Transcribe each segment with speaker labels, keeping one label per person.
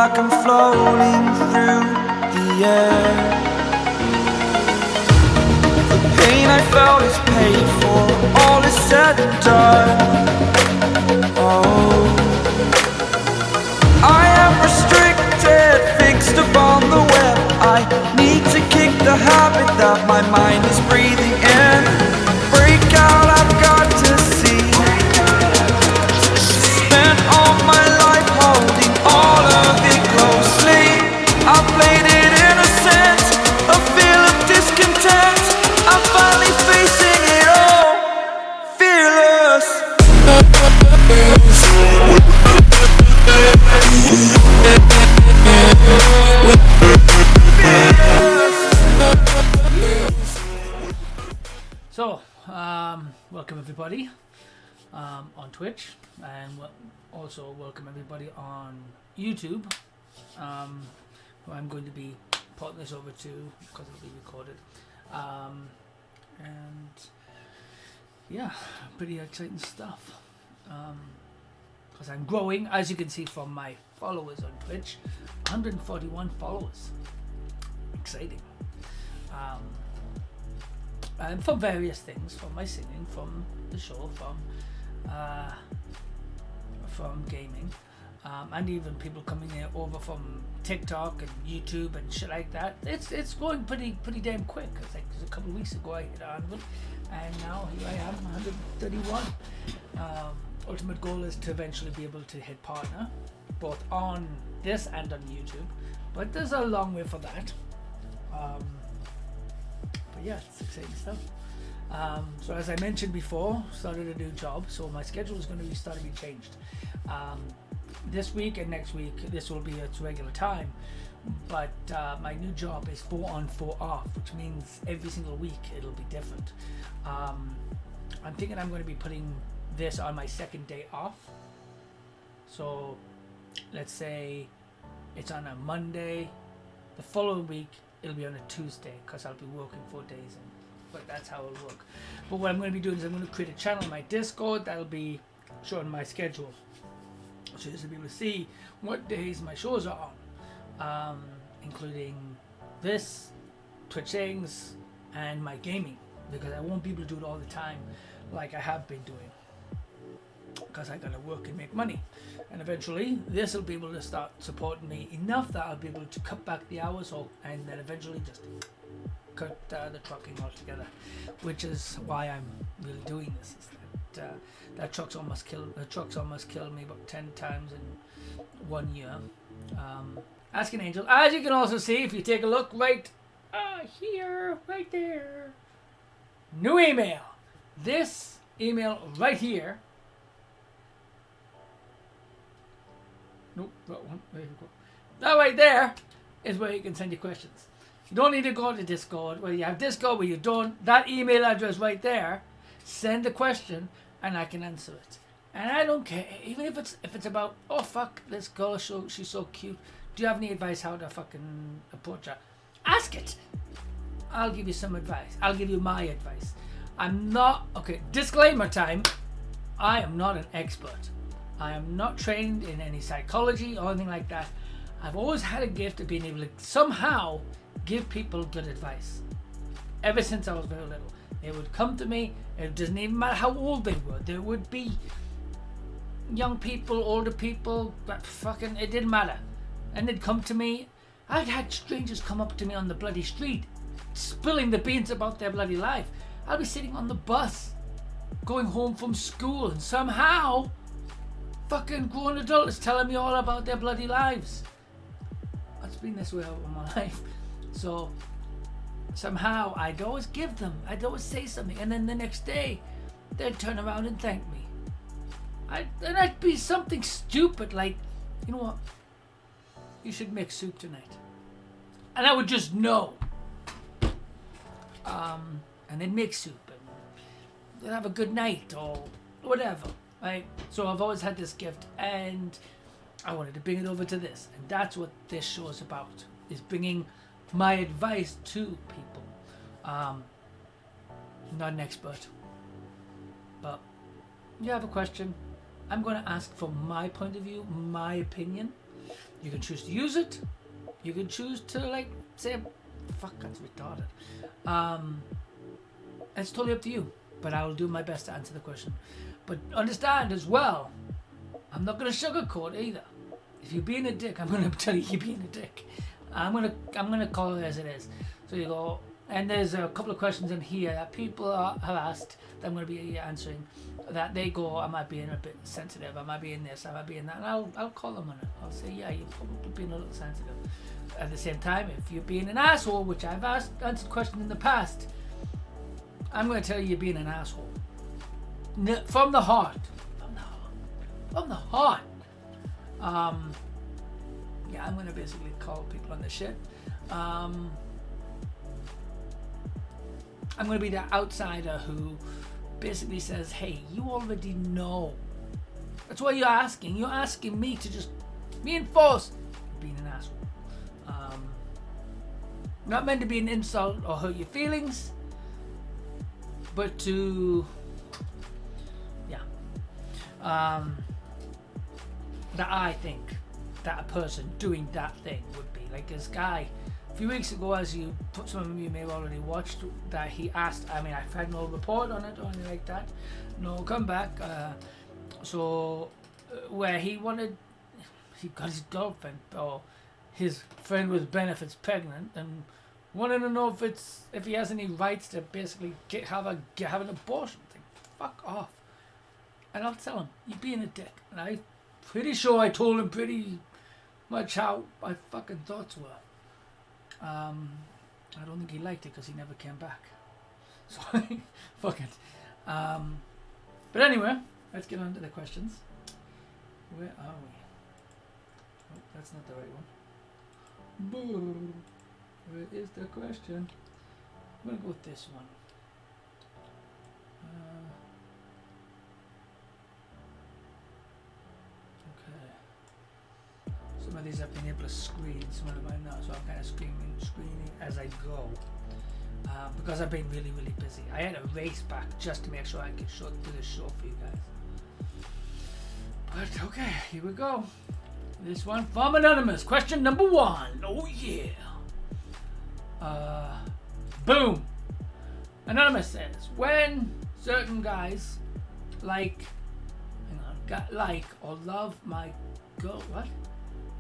Speaker 1: like I'm floating through the air. The pain I felt is paid for, all is said and done. Oh, I am restricted, fixed upon the web. I need to kick the habit that my mind is breathing in. Break out, I've got to see. Spent all my life holding all of it closely. I played it innocent, a feel of discontent. I'm finally facing it all, fearless.
Speaker 2: So, welcome everybody on Twitch, and also welcome everybody on YouTube. Who I'm going to be putting this over to because it'll be recorded. And yeah, pretty exciting stuff. Because I'm growing, as you can see from my followers on Twitch, 141 followers. Exciting. And from various things, from my singing, from the show, from gaming, and even people coming here over from TikTok and YouTube and shit like that. It's going pretty damn quick. It's like a couple of weeks ago I hit 100, and now here I am, 131. Ultimate goal is to eventually be able to hit partner, both on this and on YouTube, but there's a long way for that. But yeah, it's exciting stuff. So as I mentioned before, started a new job, so my schedule is going to be starting to be changed. This week and next week, this will be its regular time, but my new job is 4 on 4 off, which means every single week it'll be different. I'm thinking I'm going to be putting this on my second day off. So let's say it's on a Monday, the following week it'll be on a Tuesday, because I'll be working 4 days, but that's how it'll work. But what I'm going to be doing is I'm going to create a channel in my Discord that'll be showing my schedule, so you'll be able to see what days my shows are on, including this, Twitch things, and my gaming, because I won't be able to do it all the time like I have been doing, because I gotta work and make money. And eventually this will be able to start supporting me enough that I'll be able to cut back the hours, and then eventually just cut the trucking altogether, which is why I'm really doing this. Is that truck's almost killed me about 10 times in 1 year. Ask an Angel, as you can also see if you take a look right here, right there, new email. This email right here. Nope, that one. There you go. That right there is where you can send your questions. You don't need to go to Discord. Where you have Discord, where you don't. That email address right there. Send the question, and I can answer it. And I don't care, even if it's about, oh fuck, this girl, she's so cute. Do you have any advice how to fucking approach her? Ask it. I'll give you some advice. I'll give you my advice. I'm not, okay, disclaimer time. I am not an expert. I am not trained in any psychology or anything like that. I've always had a gift of being able to somehow give people good advice. Ever since I was very little. They would come to me, it doesn't even matter how old they were. There would be young people, older people, but fucking, it didn't matter. And they'd come to me. I'd had strangers come up to me on the bloody street, spilling the beans about their bloody life. I'd be sitting on the bus, going home from school, and somehow fucking grown adult is telling me all about their bloody lives. It's been this way all my life. So somehow I'd always give them, I'd always say something, and then the next day they'd turn around and thank me. And I'd be something stupid like, you know what, you should make soup tonight. And I would just know. And they'd make soup and they'd have a good night or whatever, right? So I've always had this gift, and I wanted to bring it over to this, and that's what this show is about, is bringing my advice to people. Not an expert, but you have a question, I'm going to ask from my point of view, my opinion, You can choose to use it. You can choose to like say, fuck, that's retarded. It's totally up to you. But I will do my best to answer the question. But understand as well, I'm not going to sugarcoat either. If you're being a dick, I'm going to tell you you're being a dick. I'm gonna call it as it is. So you go, and there's a couple of questions in here that people have asked that I'm going to be answering. That they go, am I being a bit sensitive? Am I being this? Am I being that? And I'll call them on it. I'll say, yeah, you're probably being a little sensitive. At the same time, if you're being an asshole, which I've answered questions in the past, I'm going to tell you you're being an asshole. From the heart. From the heart. Yeah, I'm going to basically call people on the shit. I'm going to be the outsider who basically says, hey, you already know. That's what you're asking. You're asking me to just reinforce being an asshole. Not meant to be an insult or hurt your feelings, but to, yeah. That I think that a person doing that thing would be. Like this guy, a few weeks ago, as you put, some of you may have already watched, that he asked, I mean, I've had no report on it or anything like that, no comeback, where he got his girlfriend, or his friend with benefits pregnant, and wanted to know if he has any rights to basically have an abortion thing. Fuck off. And I'll tell him, you're being a dick. And I'm pretty sure I told him pretty much how my fucking thoughts were. I don't think he liked it because he never came back. So, fuck it. But anyway, let's get on to the questions. Where are we? Oh, that's not the right one. Boo. Where is the question? I'm going to go with this one. Okay. Some of these I've been able to screen, some of them I'm not, so I'm kind of screening as I go. Because I've been really, really busy. I had to race back just to make sure I could do this show for you guys. But okay, here we go. This one from Anonymous. Question number 1. Oh yeah. Boom. Anonymous says, when certain guys like or love my girl, what?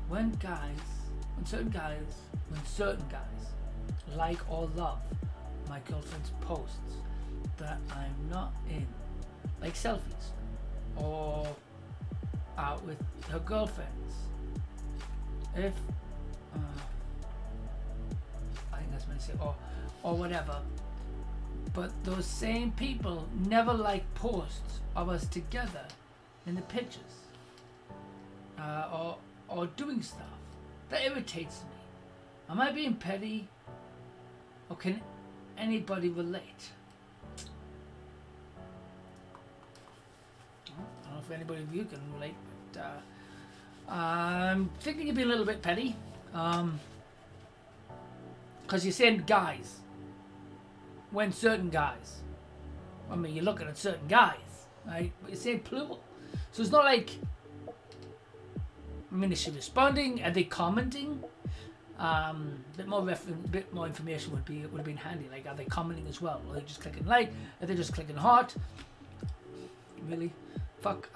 Speaker 2: When certain guys like or love my girlfriend's posts that I'm not in, like selfies, or out with her girlfriends, if I think that's what I say, or whatever, but those same people never like posts of us together in the pictures, or doing stuff that irritates me. Am I being petty, or can anybody relate? I don't know if anybody of you can relate, but I'm thinking you'd be a little bit petty, because you're saying guys. When certain guys, I mean, you're looking at certain guys, right? But you're saying plural, so it's not like, I mean, is she responding? Are they commenting? Bit more information would have been handy. Like, are they commenting as well? Are they just clicking like? Are they just clicking heart? Really? Fuck,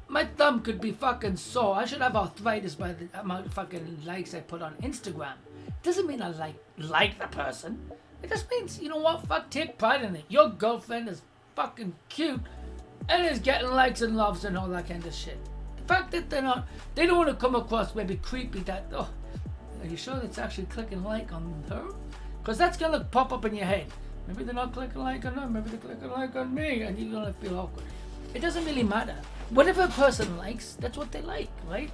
Speaker 2: my thumb could be fucking sore. I should have arthritis by the amount of fucking likes I put on Instagram. Doesn't mean I like the person. It just means, you know what? Fuck, take pride in it. Your girlfriend is fucking cute and is getting likes and loves and all that kind of shit. The fact that they don't want to come across maybe creepy that, oh, are you sure it's actually clicking like on her? Because that's going to pop up in your head. Maybe they're not clicking like on her, maybe they're clicking like on me, and you're going to feel awkward. It doesn't really matter. Whatever a person likes, that's what they like, right?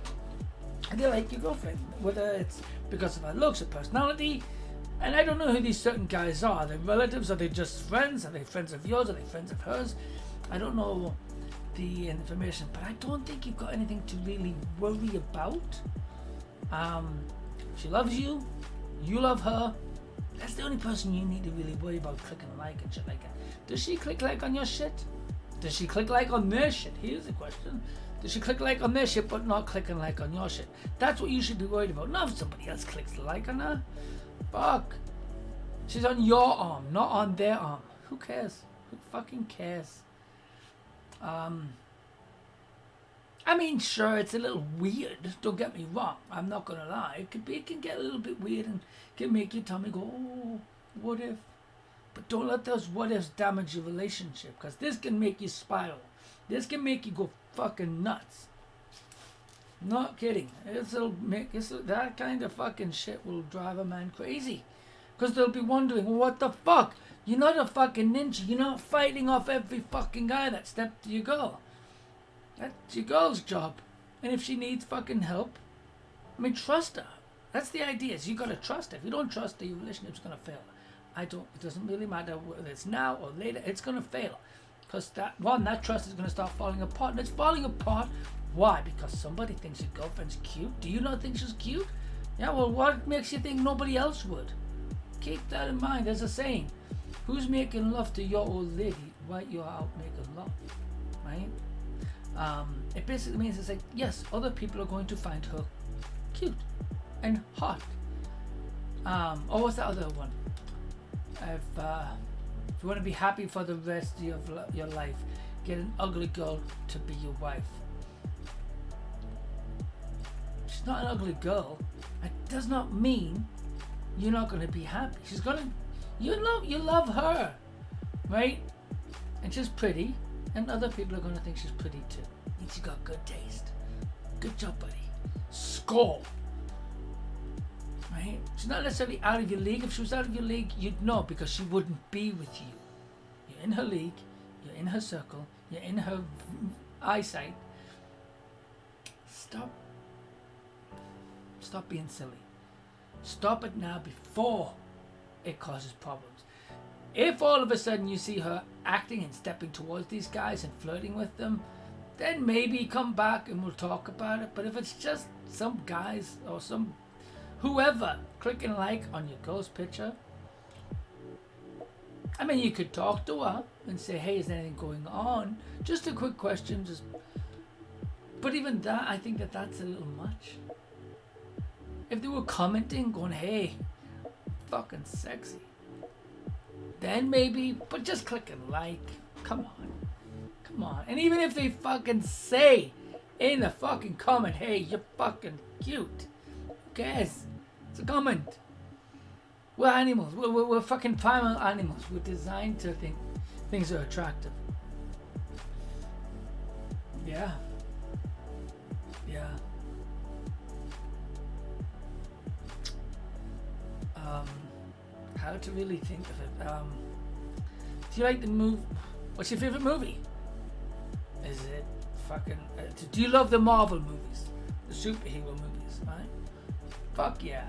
Speaker 2: And they like your girlfriend, whether it's because of her looks, her personality. And I don't know who these certain guys are. Are they relatives? Are they just friends? Are they friends of yours? Are they friends of hers? I don't know the information, but I don't think you've got anything to really worry about. She loves you. You love her. That's the only person you need to really worry about clicking like and shit like that. Does she click like on your shit? Does she click like on their shit? Here's the question. Does she click like on their shit but not clicking like on your shit? That's what you should be worried about. Not if somebody else clicks like on her. Fuck. She's on your arm, not on their arm. Who cares? Who fucking cares? I mean, sure, it's a little weird. Don't get me wrong. I'm not gonna lie. It can get a little bit weird and can make your tummy go, oh, what if? But don't let those what ifs damage your relationship, because this can make you spiral. This can make you go fucking nuts. Not kidding. That kind of fucking shit will drive a man crazy. Because they'll be wondering, well, what the fuck? You're not a fucking ninja. You're not fighting off every fucking guy that stepped to your girl. That's your girl's job. And if she needs fucking help, I mean, trust her. That's the idea. Is you gotta trust her. If you don't trust her, your relationship's gonna fail. It doesn't really matter whether it's now or later. It's gonna fail. Because that trust is gonna start falling apart. And it's falling apart. Why? Because somebody thinks your girlfriend's cute. Do you not think she's cute? Yeah, well, what makes you think nobody else would? Keep that in mind. There's a saying. Who's making love to your old lady while you're out making love? Right? It basically means it's like, yes, other people are going to find her cute and hot. Or what's that other one? If you want to be happy for the rest of your life, get an ugly girl to be your wife. She's not an ugly girl. It does not mean you're not going to be happy. You love her, right? And she's pretty, and other people are going to think she's pretty too. Means you got good taste. Good job, buddy. Score. Right? She's not necessarily out of your league. If she was out of your league, you'd know, because she wouldn't be with you. You're in her league. You're in her circle. You're in her eyesight. Stop being silly. Stop it now before it causes problems. If all of a sudden you see her acting and stepping towards these guys and flirting with them, then maybe come back and we'll talk about it. But if it's just some guys or some whoever clicking like on your girl's picture, I mean, you could talk to her and say, hey, is there anything going on? Just a quick question. But even that, I think that's a little much. If they were commenting, going, hey, fucking sexy, then maybe, but just click and like, come on. And even if they fucking say in a fucking comment, hey, you're fucking cute, who cares? It's a comment. We're animals. We're fucking primal animals. We're designed to think things are attractive. Yeah. How to really think of it. Do you like the movie? What's your favorite movie? Is it fucking... do you love the Marvel movies? The superhero movies, right? Fuck yeah.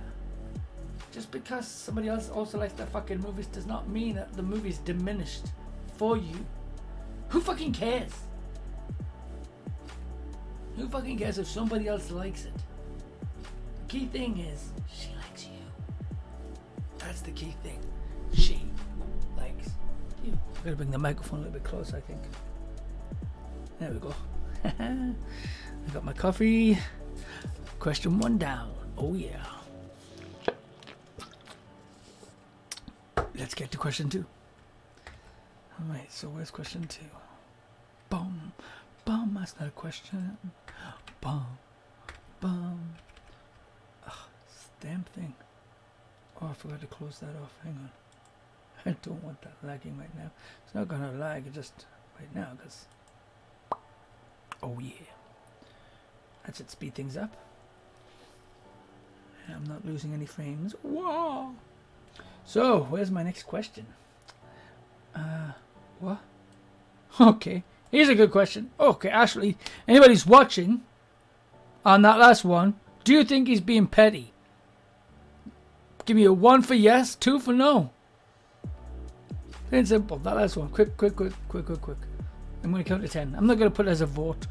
Speaker 2: Just because somebody else also likes the fucking movies does not mean that the movie's diminished for you. Who fucking cares? Who fucking cares if somebody else likes it? The key thing is, she likes you. That's the key thing. She likes you. I'm gonna bring the microphone a little bit closer, I think. There we go. I got my coffee. Question 1 down. Oh yeah. Let's get to question 2. Alright, so where's question 2? Boom. Boom, that's not a question. Boom. Boom. Ugh, this damn thing. Oh, I forgot to close that off. Hang on. I don't want that lagging right now. It's not gonna lag just right now, because... Oh yeah. That should speed things up. And I'm not losing any frames. Whoa! So, where's my next question? What? Okay, here's a good question. Okay, actually, anybody's watching on that last one, do you think he's being petty? Give me a 1 for yes, 2 for no. Plain and simple. That last one. Quick. I'm going to count to 10. I'm not going to put it as a vote.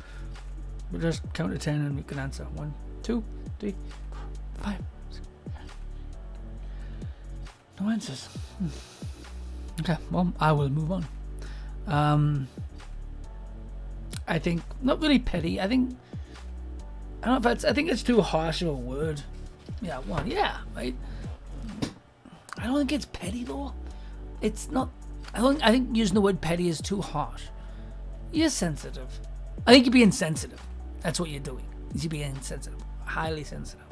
Speaker 2: We'll just count to 10 and we can answer. 1, 2, 3, 4, 5, 6, 7. No answers. Okay, well, I will move on. I think, not really petty. I don't know if that's, I think it's too harsh of a word. Yeah, well, yeah, right? I don't think it's petty though. It's not, I think using the word petty is too harsh. You're sensitive. I think you're being sensitive. That's what you're doing. You're being sensitive. Highly sensitive.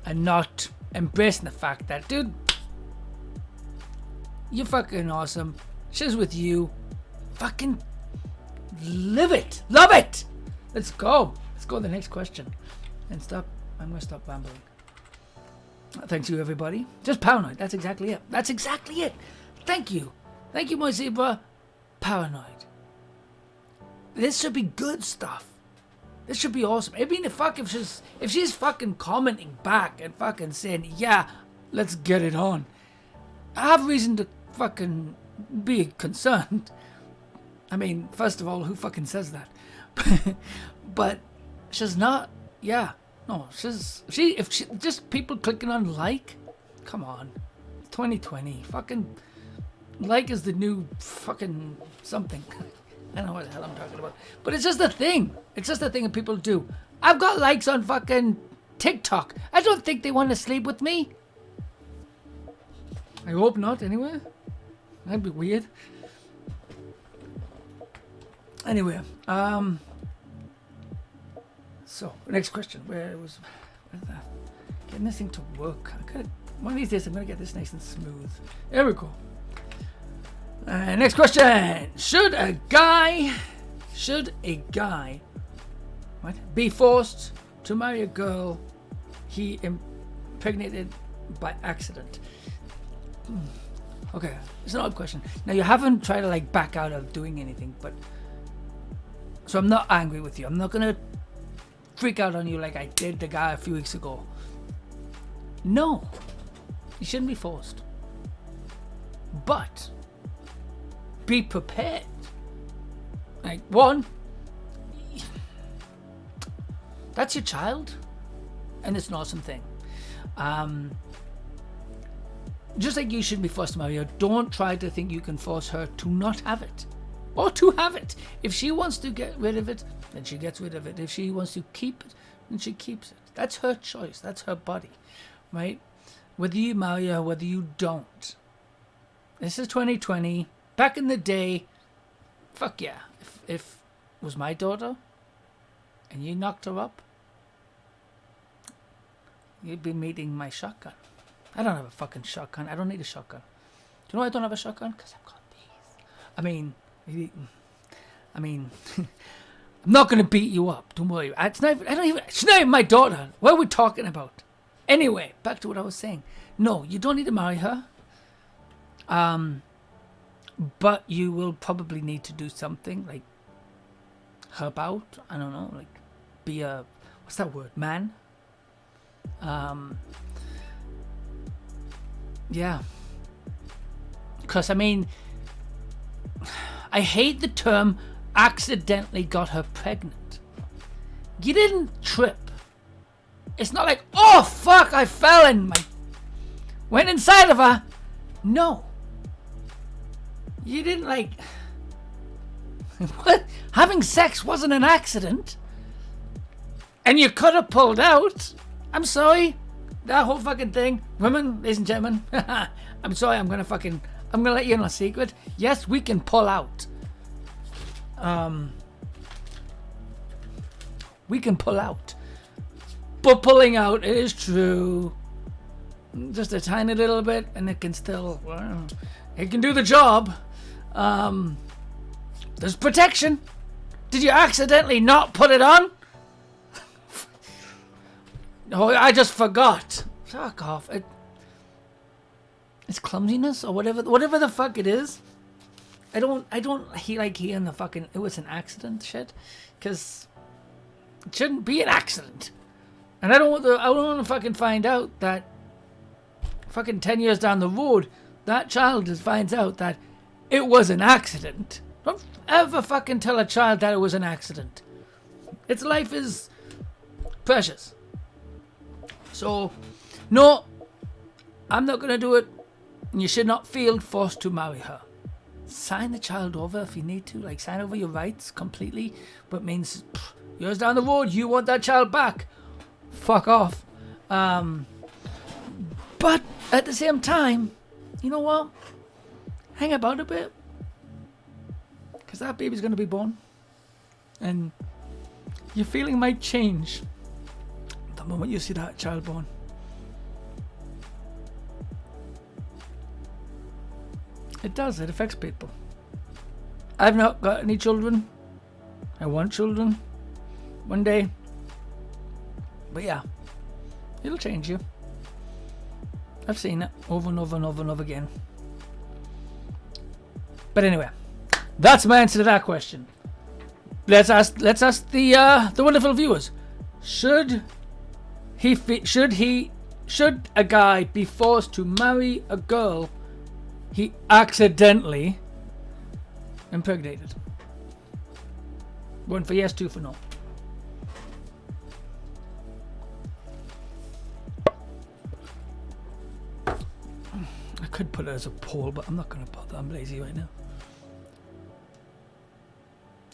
Speaker 2: And not embracing the fact that, dude, you're fucking awesome. She's with you. Fucking live it. Love it. Let's go. Let's go to the next question. And stop. I'm going to stop rambling. Thanks you, everybody. Just paranoid. That's exactly it. That's exactly it. Thank you. Thank you, my zebra. Paranoid. This should be good stuff. This should be awesome. I mean, if she's fucking commenting back and fucking saying, yeah, let's get it on, I have reason to fucking be concerned. I mean, first of all, who fucking says that? But she's not. Yeah, no, if she just people clicking on like, come on, 2020, fucking like is the new fucking something. I don't know what the hell I'm talking about. But it's just a thing. It's just a thing that people do. I've got likes on fucking TikTok. I don't think they want to sleep with me. I hope not, anyway. That'd be weird. Anyway, so, next question. Getting this thing to work. One of these days I'm going to get this nice and smooth. There we go. Next question. Should a guy be forced to marry a girl he impregnated by accident? Okay, it's an odd question. Now, you haven't tried to like back out of doing anything, but so I'm not angry with you. I'm not gonna freak out on you like I did the guy a few weeks ago. No, you shouldn't be forced, but be prepared. Like, one, that's your child, and it's an awesome thing. Just like you shouldn't be forced to marry her, don't try to think you can force her to not have it, or to have it. If she wants to get rid of it, then she gets rid of it. If she wants to keep it, then she keeps it. That's her choice. That's her body, right? Whether you marry her, whether you don't. This is 2020. Back in the day, fuck yeah. If it was my daughter and you knocked her up, you'd be meeting my shotgun. I don't have a fucking shotgun. I don't need a shotgun. Do you know why I don't have a shotgun? Because I've got these. I mean, I'm not going to beat you up. Don't worry. She's not even my daughter. What are we talking about? Anyway, back to what I was saying. No, you don't need to marry her. But you will probably need to do something like help out. I don't know, like be a, what's that word? Man? Yeah. Because, I mean, I hate the term accidentally got her pregnant. You didn't trip. It's not like, oh fuck, I fell and went inside of her. No. You didn't like, what? Having sex wasn't an accident. And you could have pulled out. I'm sorry. That whole fucking thing. Women, ladies and gentlemen. I'm sorry, I'm gonna let you in a secret. Yes, we can pull out. We can pull out. But pulling out, it is true. Just a tiny little bit, and it can still, well, it can do the job. There's protection. Did you accidentally not put it on? Oh, I just forgot. Fuck off. It's clumsiness or whatever the fuck it is. I don't like hearing the fucking it was an accident shit, because it shouldn't be an accident. And I don't want to fucking find out that fucking 10 years down the road that child just finds out that it was an accident. Don't ever fucking tell a child that it was an accident. Its life is precious. So, no, I'm not going to do it. And you should not feel forced to marry her. sign the child over if you need to. Like, sign over your rights completely. But means, years down the road, you want that child back. Fuck off. But at the same time, you know what? Hang about a bit. Because that baby's going to be born. And your feeling might change the moment you see that child born. It does. It affects people. I've not got any children. I want children one day. But yeah, it'll change you. I've seen it over and over and over and over again. But anyway, that's my answer to that question. Let's ask the wonderful viewers. Should a guy be forced to marry a girl he accidentally impregnated? 1 for yes, 2 for no. I could put it as a poll, but I'm not going to bother. I'm lazy right now.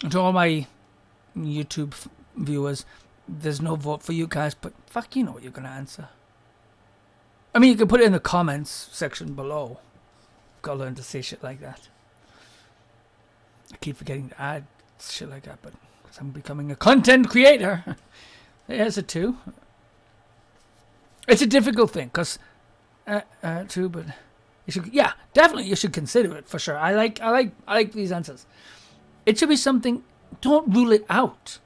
Speaker 2: And to all my YouTube viewers, there's no vote for you guys, but fuck, you know what you're going to answer. I mean, you can put it in the comments section below. I've got to learn to say shit like that. I keep forgetting to add shit like that, but because I'm becoming a content creator. There's a 2. It's a difficult thing, because 2, but you should, yeah, definitely you should consider it for sure. I like these answers. It should be something. Don't rule it out,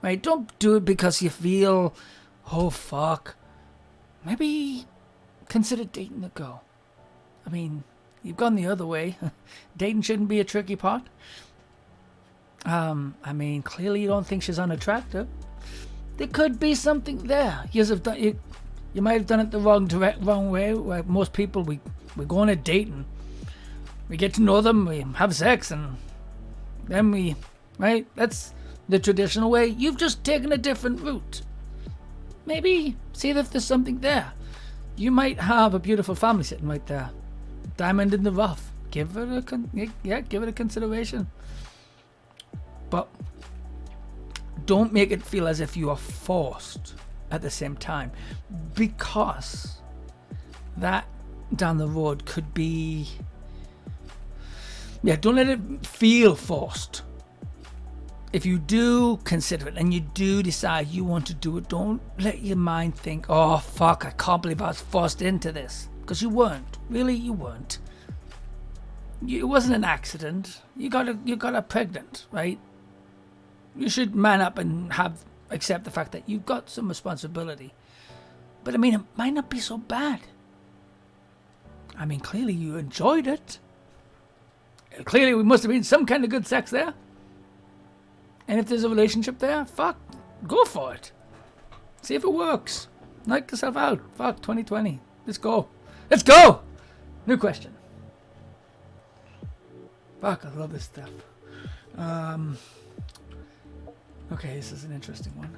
Speaker 2: right? Don't do it because you feel, oh fuck. Maybe consider dating the girl. I mean, you've gone the other way. Dating shouldn't be a tricky part. I mean, clearly you don't think she's unattractive. There could be something there. You might have done it the wrong way. Like most people, we go on a date and we get to know them, we have sex, and then right? That's the traditional way. You've just taken a different route. Maybe see if there's something there. You might have a beautiful family sitting right there. Diamond in the rough. Give it a consideration. But don't make it feel as if you are forced at the same time, because that down the road could be. Yeah, don't let it feel forced. If you do consider it and you do decide you want to do it, don't let your mind think, oh fuck, I can't believe I was forced into this. Because you weren't. Really, you weren't. It wasn't an accident. You got her pregnant, right? You should man up and accept the fact that you've got some responsibility. But I mean, it might not be so bad. I mean, clearly you enjoyed it. Clearly, we must have been some kind of good sex there. And if there's a relationship there, fuck, go for it. See if it works. Knock yourself out. Fuck, 2020. Let's go. Let's go! New question. Fuck, I love this stuff. Okay, this is an interesting one.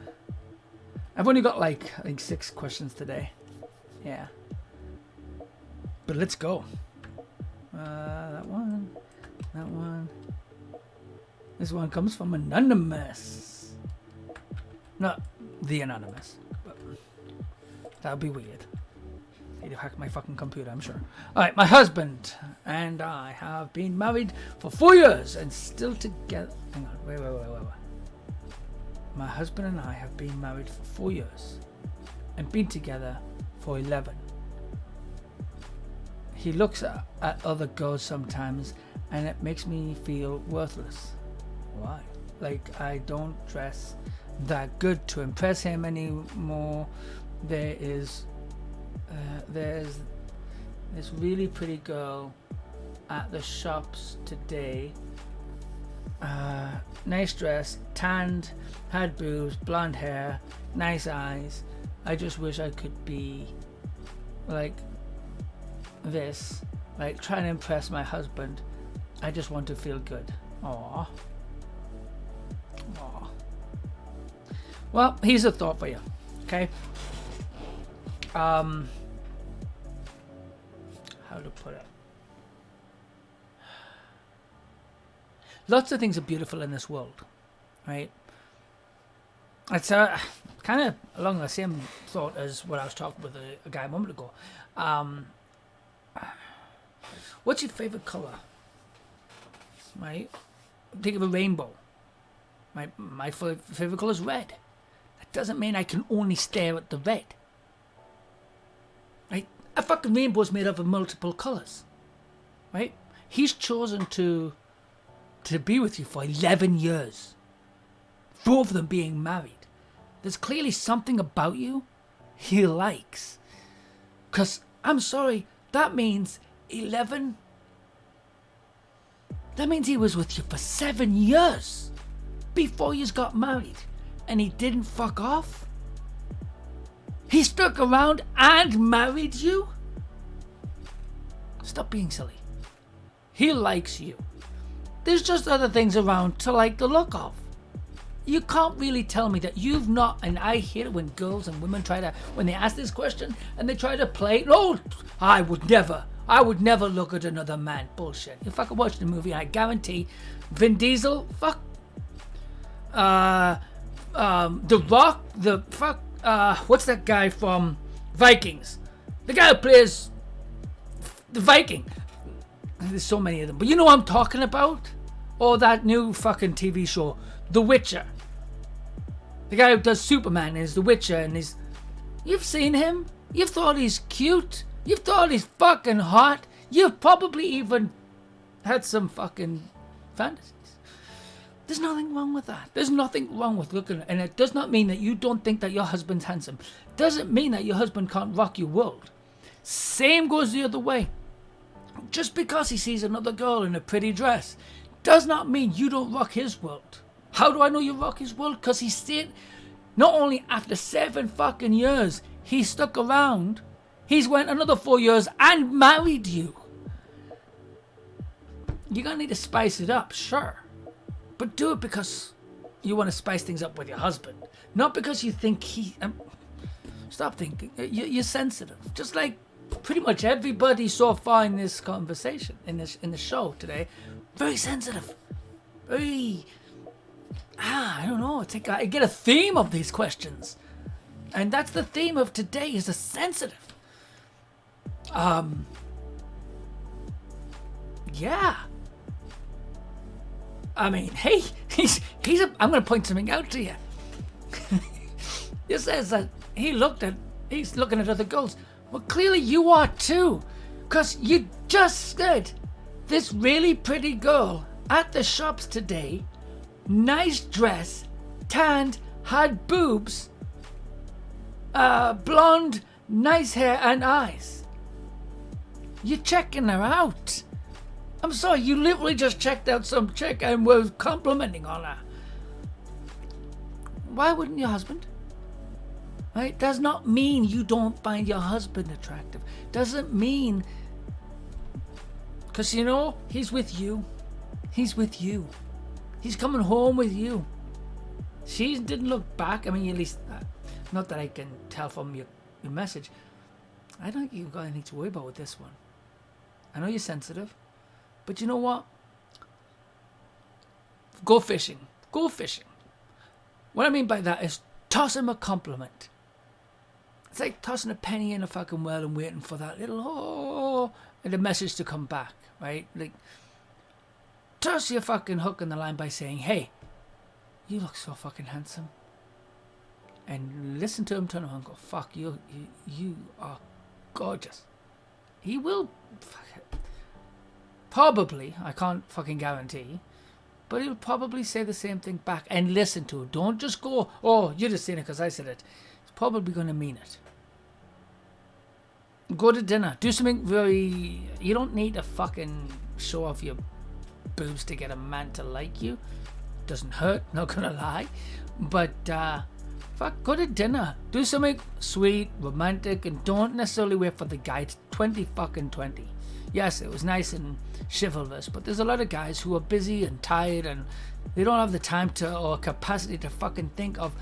Speaker 2: I've only got like 6 questions today. Yeah. But let's go. That one. That one. This one comes from Anonymous. Not the Anonymous, but that would be weird. He'd hack my fucking computer, I'm sure. Alright, my husband and I have been married for 4 years and still together. Hang on, wait. My husband and I have been married for 4 years and been together for 11. He looks at other girls sometimes and it makes me feel worthless. Why? Like I don't dress that good to impress him anymore. There's this really pretty girl at the shops today. Nice dress, tanned, had boobs, blonde hair, nice eyes. I just wish I could be like this, like trying to impress my husband. I just want to feel good. Aww. Well, here's a thought for you, okay? How to put it? Lots of things are beautiful in this world, right? It's kind of along the same thought as what I was talking with a guy a moment ago. What's your favorite color? Right? Think of a rainbow. My favorite color is red. That doesn't mean I can only stare at the red. Right? A fucking rainbow is made up of multiple colors. Right? He's chosen to be with you for 11 years. 4 of them being married. There's clearly something about you he likes. Because, I'm sorry, that means 11. That means he was with you for 7 years before you got married. And he didn't fuck off? He stuck around and married you? Stop being silly. He likes you. There's just other things around to like the look of. You can't really tell me that you've not, and I hate it when girls and women when they ask this question and they try to play, no, I would never look at another man. Bullshit. If I could watch the movie, I guarantee Vin Diesel, fuck, The Rock, what's that guy from Vikings? The guy who plays the Viking. There's so many of them. But you know what I'm talking about? Or that new fucking TV show, The Witcher. The guy who does Superman is The Witcher, and you've seen him. You've thought he's cute. You've thought he's fucking hot. You've probably even had some fucking fantasies. There's nothing wrong with that. There's nothing wrong with looking, and it does not mean that you don't think that your husband's handsome. It doesn't mean that your husband can't rock your world. Same goes the other way. Just because he sees another girl in a pretty dress does not mean you don't rock his world. How do I know you rock his world? Because he stayed, not only after 7 fucking years, he stuck around, he's went another 4 years and married you. You're going to need to spice it up, sure. But do it because you want to spice things up with your husband. Not because you think stop thinking. You're sensitive. Just like pretty much everybody so far in this conversation, in the show today, very sensitive. Very, I don't know. It's like I get a theme of these questions. And that's the theme of today, is a sensitive. Yeah. I mean, hey, I'm going to point something out to you. It says that he's looking at other girls. Well, clearly you are too. Because you just said this really pretty girl at the shops today, nice dress, tanned, had boobs, blonde, nice hair and eyes. You're checking her out. I'm sorry, you literally just checked out some chick and were complimenting on her. Why wouldn't your husband? Right? Does not mean you don't find your husband attractive. Doesn't mean, because he's with you. He's with you. He's coming home with you. She didn't look back. I mean, at least, not that I can tell from your message. I don't think you've got anything to worry about with this one. I know you're sensitive. But you know what? Go fishing. Go fishing. What I mean by that is toss him a compliment. It's like tossing a penny in a fucking well and waiting for that little and the message to come back, right? Like, toss your fucking hook in the line by saying, hey, you look so fucking handsome. And listen to him turn around and go, fuck, you are gorgeous. He will, fuck it. Probably, I can't fucking guarantee, but he'll probably say the same thing back and listen to it. Don't just go, oh, you're just saying it because I said it. He's probably going to mean it. Go to dinner. Do something very, you don't need to fucking show off your boobs to get a man to like you. Doesn't hurt, not gonna lie. But, go to dinner. Do something sweet, romantic, and don't necessarily wait for the guy to 20. Yes, it was nice and chivalrous, but there's a lot of guys who are busy and tired and they don't have the time or capacity to fucking think of,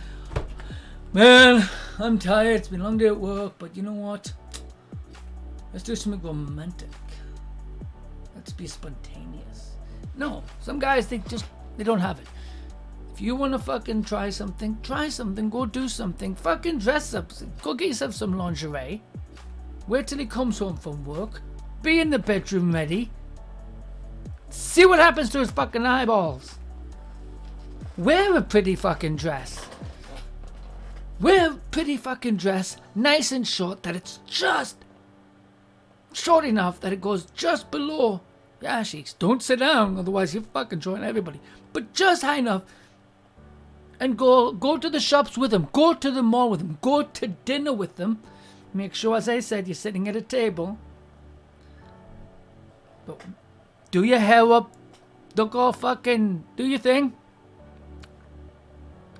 Speaker 2: man, I'm tired, it's been a long day at work, but you know what? Let's do something romantic. Let's be spontaneous. No, some guys they don't have it. If you want to fucking try something, go do something, fucking dress up, go get yourself some lingerie, wait till he comes home from work, be in the bedroom ready, see what happens to his fucking eyeballs. Wear a pretty fucking dress. Wear a pretty fucking dress, nice and short, that it's just short enough that it goes just below your ass cheeks. Don't sit down, otherwise you fucking join everybody. But just high enough. And go to the shops with them. Go to the mall with them. Go to dinner with them. Make sure, as I said, you're sitting at a table. But do your hair up. Don't go fucking do your thing.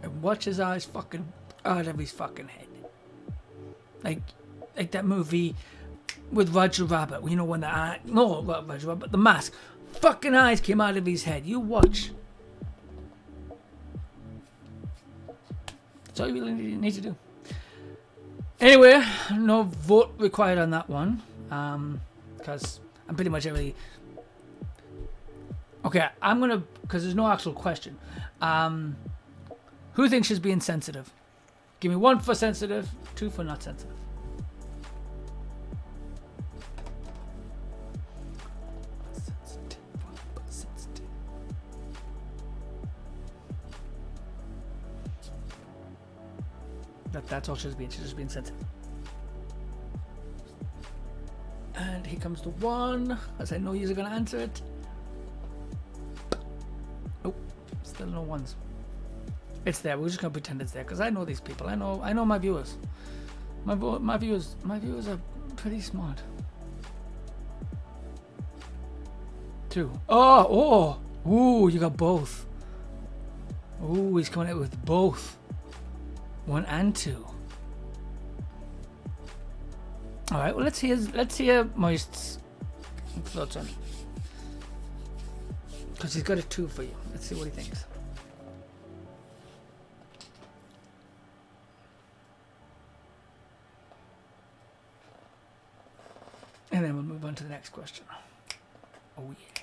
Speaker 2: And watch his eyes fucking out of his fucking head. Like that movie with Roger Rabbit. You know when the eye... No, not Roger Rabbit. The Mask. Fucking eyes came out of his head. You watch. That's all you really need to do. Anyway, no vote required on that one. Because I'm pretty much every... Okay, I'm going to... Because there's no actual question. Who thinks she's being sensitive? Give me 1 for sensitive, 2 for not sensitive. That's all she's just being sensitive. And here comes the 1, as I know you're going to answer it. Nope, still no 1s. It's there. We're just going to pretend it's there because I know these people. I know my viewers. My viewers are pretty smart. 2. Ooh, you got both. Ooh, he's coming out with both. 1 and 2. All right. Well, let's hear Moist's thoughts on it. Because he's got a 2 for you. Let's see what he thinks. And then we'll move on to the next question. Oh yeah.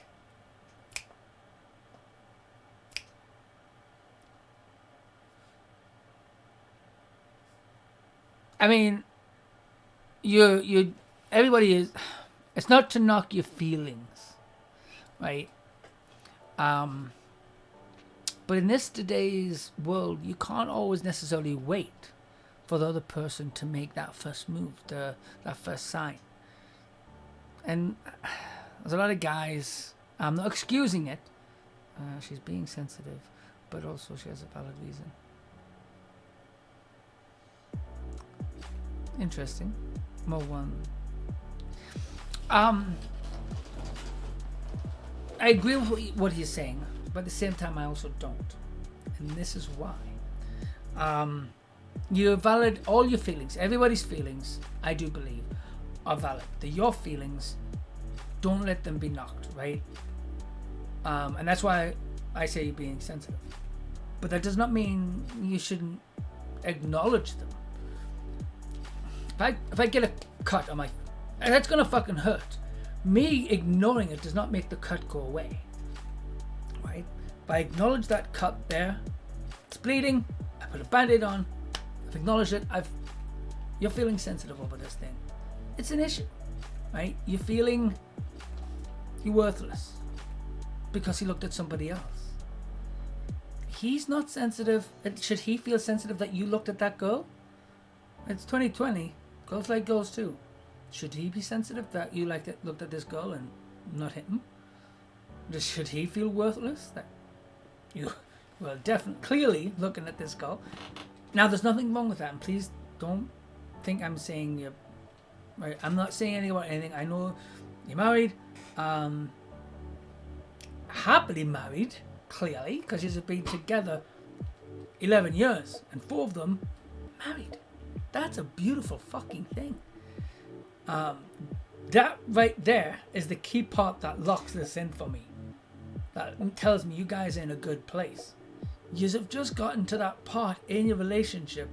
Speaker 2: I mean, you everybody is, it's not to knock your feelings, right? But in this today's world, you can't always necessarily wait for the other person to make that first move, that first sign. And there's a lot of guys, I'm not excusing it, she's being sensitive, but also she has a valid reason. Interesting. More 1. I agree with what he's saying, but at the same time I also don't. And this is why. You're valid, all your feelings, everybody's feelings, I do believe, are valid. They're your feelings, don't let them be knocked, right? And that's why I say you're being sensitive. But that does not mean you shouldn't acknowledge them. If I get a cut on my... That's gonna fucking hurt. Me ignoring it does not make the cut go away. Right? If I acknowledge that cut there, it's bleeding, I put a band-aid on, I've acknowledged it, you're feeling sensitive over this thing. It's an issue. Right? You're feeling you're worthless because he looked at somebody else. He's not sensitive. Should he feel sensitive that you looked at that girl? It's 2020. Girls like girls too. Should he be sensitive that you looked at this girl and not hit him? Should he feel worthless that you were definitely clearly looking at this girl? Now there's nothing wrong with that, and please don't think I'm saying you're right. I'm not saying anything about anything. I know you're married, happily married, clearly, because you've been together 11 years and 4 of them married. That's a beautiful fucking thing. That right there is the key part that locks this in for me. That tells me you guys are in a good place. You have just gotten to that part in your relationship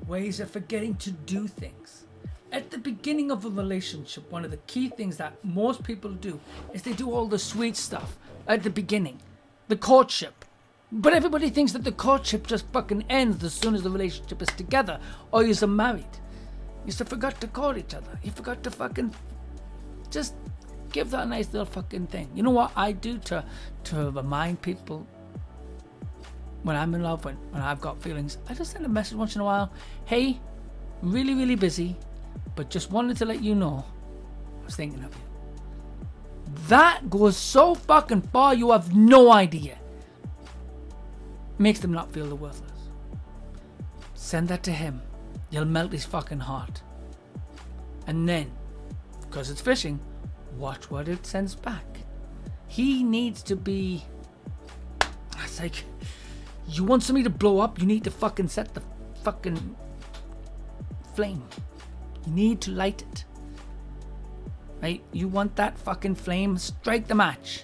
Speaker 2: where you're forgetting to do things. At the beginning of a relationship, one of the key things that most people do is they do all the sweet stuff at the beginning, the courtship. But everybody thinks that the courtship just fucking ends as soon as the relationship is together or you're married. You just forgot to call each other. You forgot to fucking just give that nice little fucking thing. You know what I do to remind people when I'm in love, when I've got feelings? I just send a message once in a while. Hey, really, really busy, but just wanted to let you know I was thinking of you. That goes so fucking far, you have no idea. Makes them not feel the worthless. Send that to him. You'll melt his fucking heart. And then, because it's fishing, watch what it sends back. He needs to be... It's like, you want somebody to blow up, you need to fucking set the fucking flame. You need to light it. Right? You want that fucking flame, strike the match.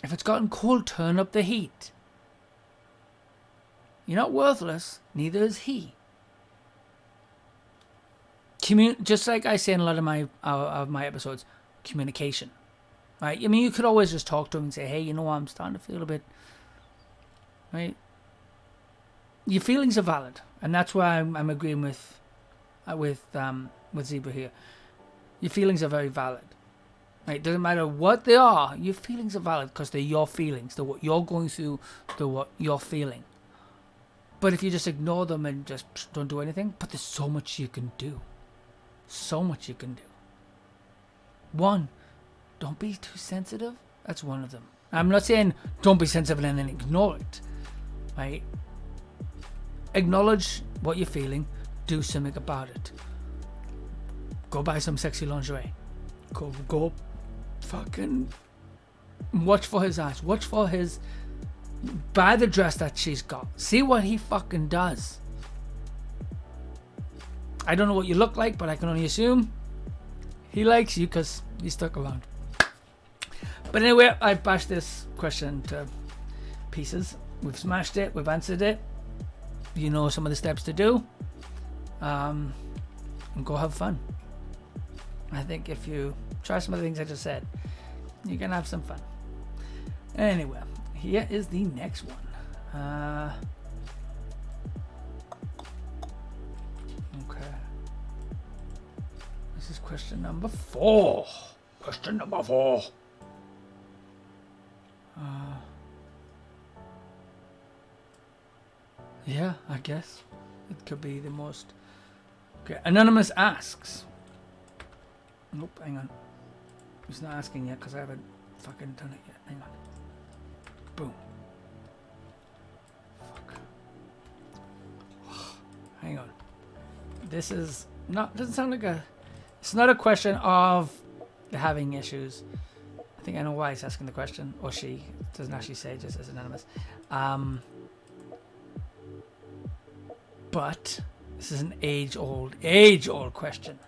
Speaker 2: If it's gotten cold, turn up the heat. You're not worthless, neither is he. Just like I say in a lot of my episodes, communication. Right? I mean, you could always just talk to him and say, hey, you know what, I'm starting to feel a bit... Right? Your feelings are valid. And that's why I'm agreeing with Zebra here. Your feelings are very valid. Right? Doesn't matter what they are, your feelings are valid because they're your feelings. They're what you're going through. They're what you're feeling. But if you just ignore them and just don't do anything, but there's so much you can do. So much you can do. One, don't be too sensitive. That's one of them. I'm not saying don't be sensitive and then ignore it. Right? Acknowledge what you're feeling. Do something about it. Go buy some sexy lingerie. Go fucking watch for his eyes. Watch for his... Buy the dress that she's got. See what he fucking does. I don't know what you look like, but I can only assume he likes you because you stuck around. But anyway, I bashed this question to pieces. We've smashed it. We've answered it. You know some of the steps to do. And go have fun. I think if you try some of the things I just said, you can have some fun. Anyway, here is the next one. Okay. This is question number 4. Question number 4. Yeah, I guess it could be the most. Okay, Anonymous asks. Nope, hang on. He's not asking yet because I haven't fucking done it yet. Hang on. Boom. Fuck. Hang on. This is not. Doesn't sound like a. It's not a question of having issues. I think I know why he's asking the question, or she. It doesn't actually say, just as anonymous. But this is an age-old question.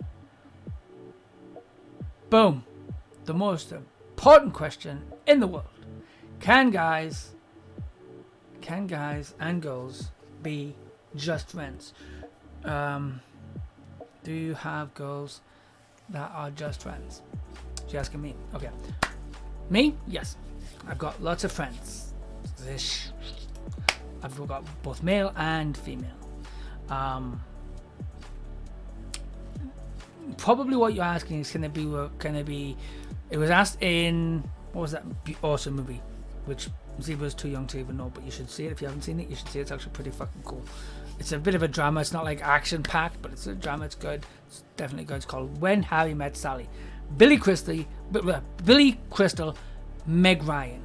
Speaker 2: Boom. The most important question in the world. Can guys and girls be just friends? Do you have girls that are just friends? She's asking me. Okay. Me? Yes. I've got lots of friends. I've got both male and female. Probably what you're asking is can it be it was asked in what was that awesome movie which Zebra's too young to even know, but you should see it. If you haven't seen it, you should see it. It's actually pretty fucking cool. It's a bit of a drama. It's not like action packed, but it's a drama. It's good. It's definitely good. It's called When Harry Met Sally. Billy Crystal, Meg Ryan,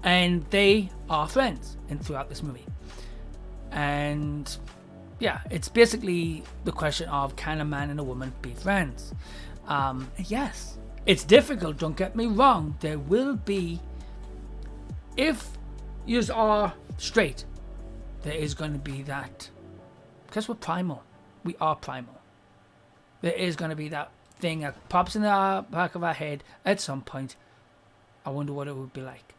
Speaker 2: and they are friends throughout this movie. And yeah, it's basically the question of can a man and a woman be friends? Yes, it's difficult, don't get me wrong. There will be, if you are straight, there is going to be that, because we're primal. We are primal. There is going to be that thing that pops in the back of our head at some point. I wonder what it would be like.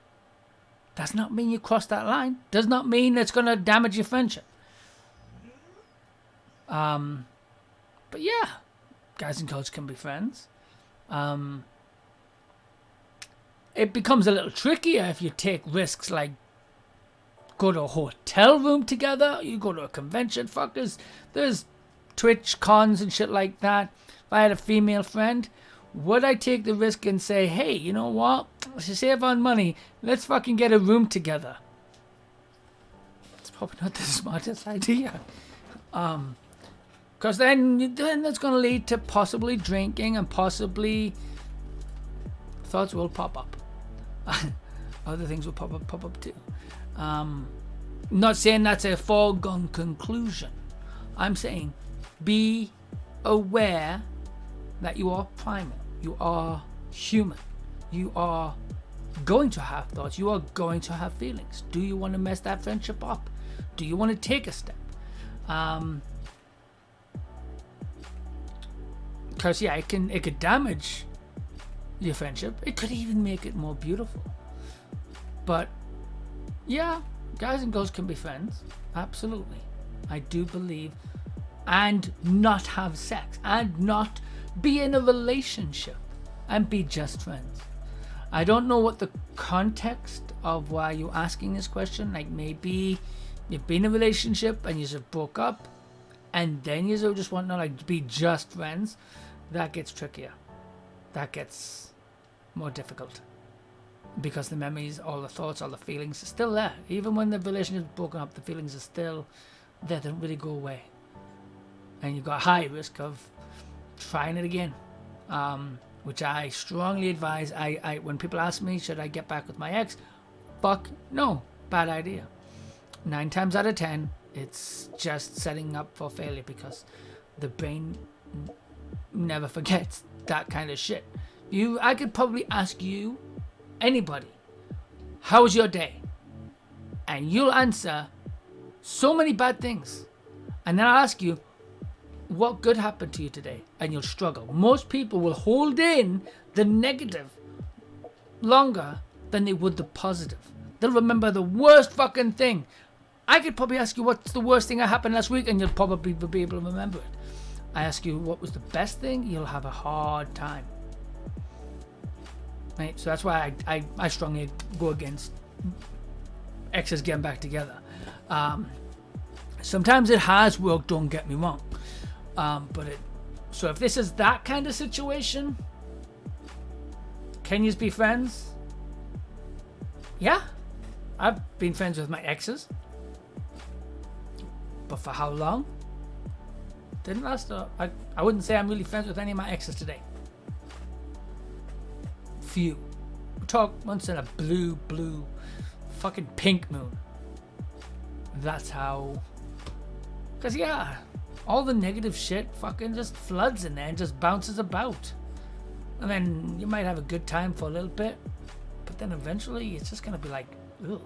Speaker 2: Does not mean you cross that line. Does not mean it's going to damage your friendship. But yeah, guys and girls can be friends. It becomes a little trickier if you take risks like go to a hotel room together, you go to a convention. Fuck, there's Twitch cons and shit like that. If I had a female friend, would I take the risk and say, hey, you know what? To save on money, let's fucking get a room together? It's probably not the smartest idea. Because then that's going to lead to possibly drinking and possibly thoughts will pop up. Other things will pop up too. Not saying that's a foregone conclusion. I'm saying be aware that you are primal. You are human. You are going to have thoughts. You are going to have feelings. Do you want to mess that friendship up? Do you want to take a step? Because yeah, it could damage your friendship. It could even make it more beautiful. But yeah, guys and girls can be friends. Absolutely. I do believe. And not have sex. And not be in a relationship. And be just friends. I don't know what the context of why you're asking this question. Like maybe you've been in a relationship and you just broke up. And then you just want to like be just friends. That gets trickier. That gets more difficult. Because the memories, all the thoughts, all the feelings are still there. Even when the relationship is broken up, the feelings are still there. They don't really go away. And you've got a high risk of trying it again. Which I strongly advise. I when people ask me, should I get back with my ex? Fuck no. Bad idea. 9 times out of 10, it's just setting up for failure because the brain never forgets that kind of shit. I could probably ask you, anybody, how was your day? And you'll answer so many bad things. And then I'll ask you, what good happened to you today? And you'll struggle. Most people will hold in the negative longer than they would the positive. They'll remember the worst fucking thing. I could probably ask you what's the worst thing that happened last week and you'll probably be able to remember it. I ask you what was the best thing, you'll have a hard time. Right? So that's why I strongly go against exes getting back together. Sometimes it has worked, don't get me wrong. So if this is that kind of situation, can you be friends? Yeah. I've been friends with my exes. But for how long? Didn't last. I wouldn't say I'm really friends with any of my exes today. Few. We talk once in a blue, fucking pink moon. That's how. Because yeah, all the negative shit fucking just floods in there and just bounces about. And then you might have a good time for a little bit, but then eventually it's just gonna be like, ugh,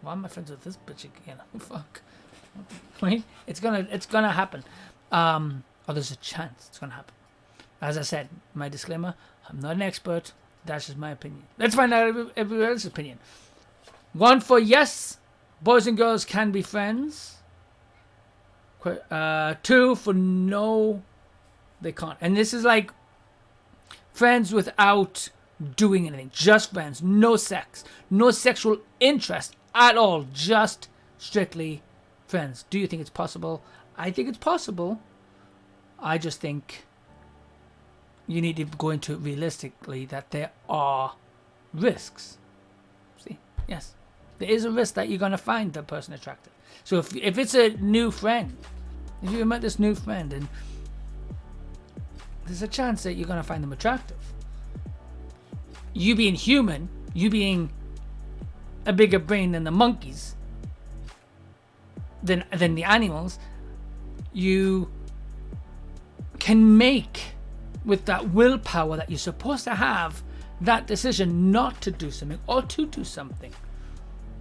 Speaker 2: why am I friends with this bitch again? Fuck. Right? It's gonna happen. Or there's a chance it's gonna happen. As I said, my disclaimer, I'm not an expert. That's just my opinion. Let's find out everybody else's opinion. 1 for yes, boys and girls can be friends. 2 for no, they can't. And this is like friends without doing anything. Just friends. No sex. No sexual interest at all. Just strictly friends. Do you think it's possible? I think it's possible. I just think you need to go into it realistically that there are risks. See? Yes. There is a risk that you're going to find the person attractive. So if it's a new friend, if you met this new friend, and there's a chance that you're going to find them attractive. You being human, you being a bigger brain than the monkeys, than the animals, you can make, with that willpower that you're supposed to have, that decision not to do something or to do something.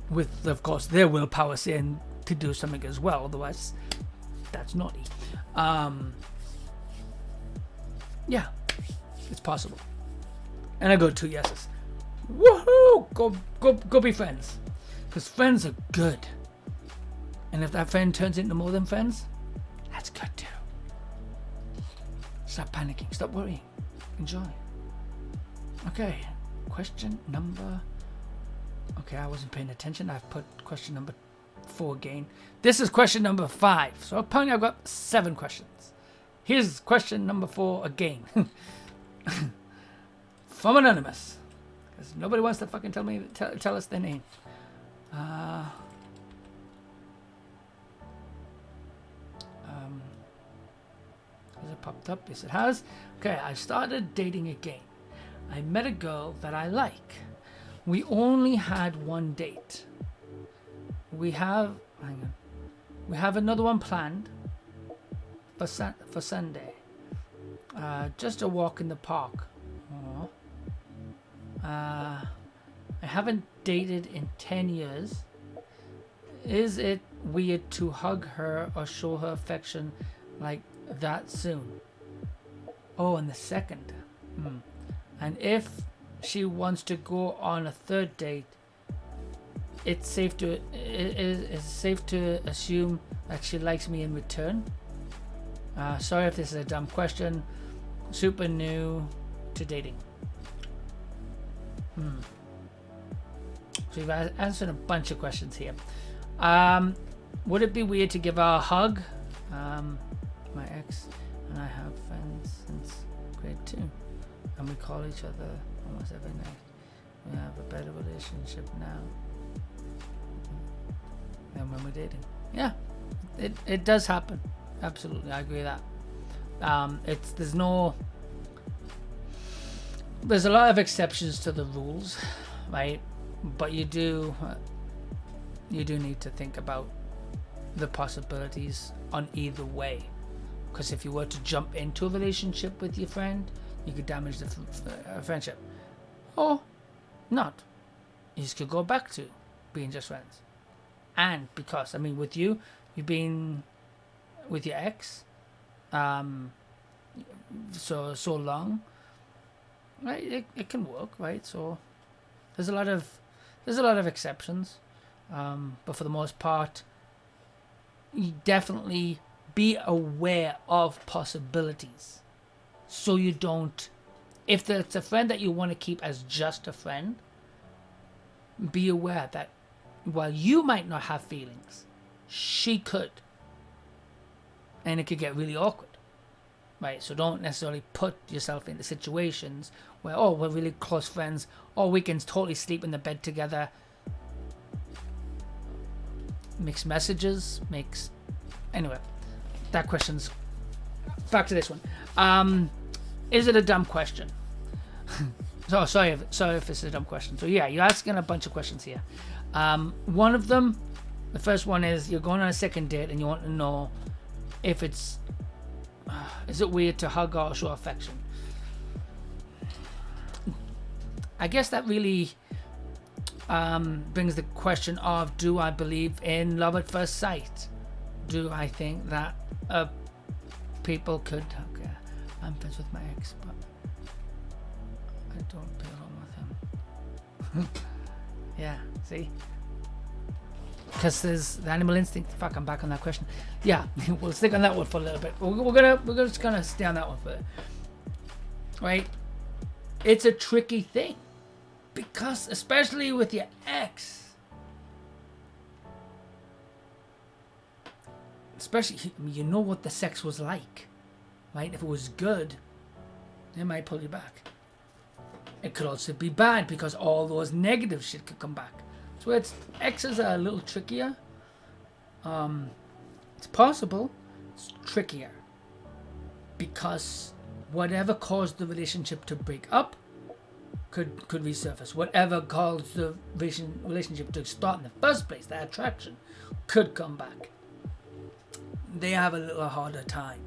Speaker 2: With, of course, their willpower saying to do something as well, otherwise that's naughty. Yeah, it's possible. And I got 2 yeses. Woohoo! Go be friends. Because friends are good. And if that friend turns into more than friends, that's good too. Stop panicking. Stop worrying. Enjoy. Okay. Question number... Okay, I wasn't paying attention. I've put question number 4 again. This is question number 5. So apparently I've got 7 questions. Here's question number 4 again. From Anonymous. Because nobody wants to fucking tell us their name. Has it popped up? Yes, it has. Okay, I started dating again. I met a girl that I like. We only had one date. We have another one planned for Sunday. Just a walk in the park. I haven't dated in 10 years. Is it weird to hug her or show her affection like that soon? Oh, and the second. And if she wants to go on a third date, it's safe to assume that she likes me in return. Sorry if this is a dumb question. Super new to dating. So you've answered a bunch of questions here. Would it be weird to give her a hug? My ex and I have friends since grade 2, and we call each other almost every night. We have a better relationship now than when we're dating. Yeah, it does happen. Absolutely, I agree with that. There's a lot of exceptions to the rules, right? But you do need to think about the possibilities on either way. Because if you were to jump into a relationship with your friend, you could damage the friendship. Or not. You just could go back to being just friends. And because, with you've been with your ex so long, right? It can work, right? So there's a lot of exceptions, but for the most part, you definitely be aware of possibilities, so you don't. If it's a friend that you want to keep as just a friend, be aware that while you might not have feelings, she could, and it could get really awkward, right? So don't necessarily put yourself into situations where, oh, we're really close friends, or we can totally sleep in the bed together. Mixed messages, anyway, that question's back to this one. Is it a dumb question? So sorry if it's a dumb question. So yeah, you're asking a bunch of questions here. One of them, the first one is you're going on a second date and you want to know if is it weird to hug or show affection? I guess that really brings the question of, do I believe in love at first sight? Do I think that people could hug? I'm friends with my ex, but I don't get along with him. Yeah, see? Because there's the animal instinct. Fuck, I'm back on that question. Yeah, we'll stick on that one for a little bit. We're just gonna stay on that one for, right? It's a tricky thing, because especially with your ex, especially you know what the sex was like, right? If it was good, they might pull you back. It could also be bad because all those negative shit could come back. So exes are a little trickier. It's possible. It's trickier because whatever caused the relationship to break up could resurface. Whatever caused the relationship to start in the first place, that attraction, could come back. They have a little harder time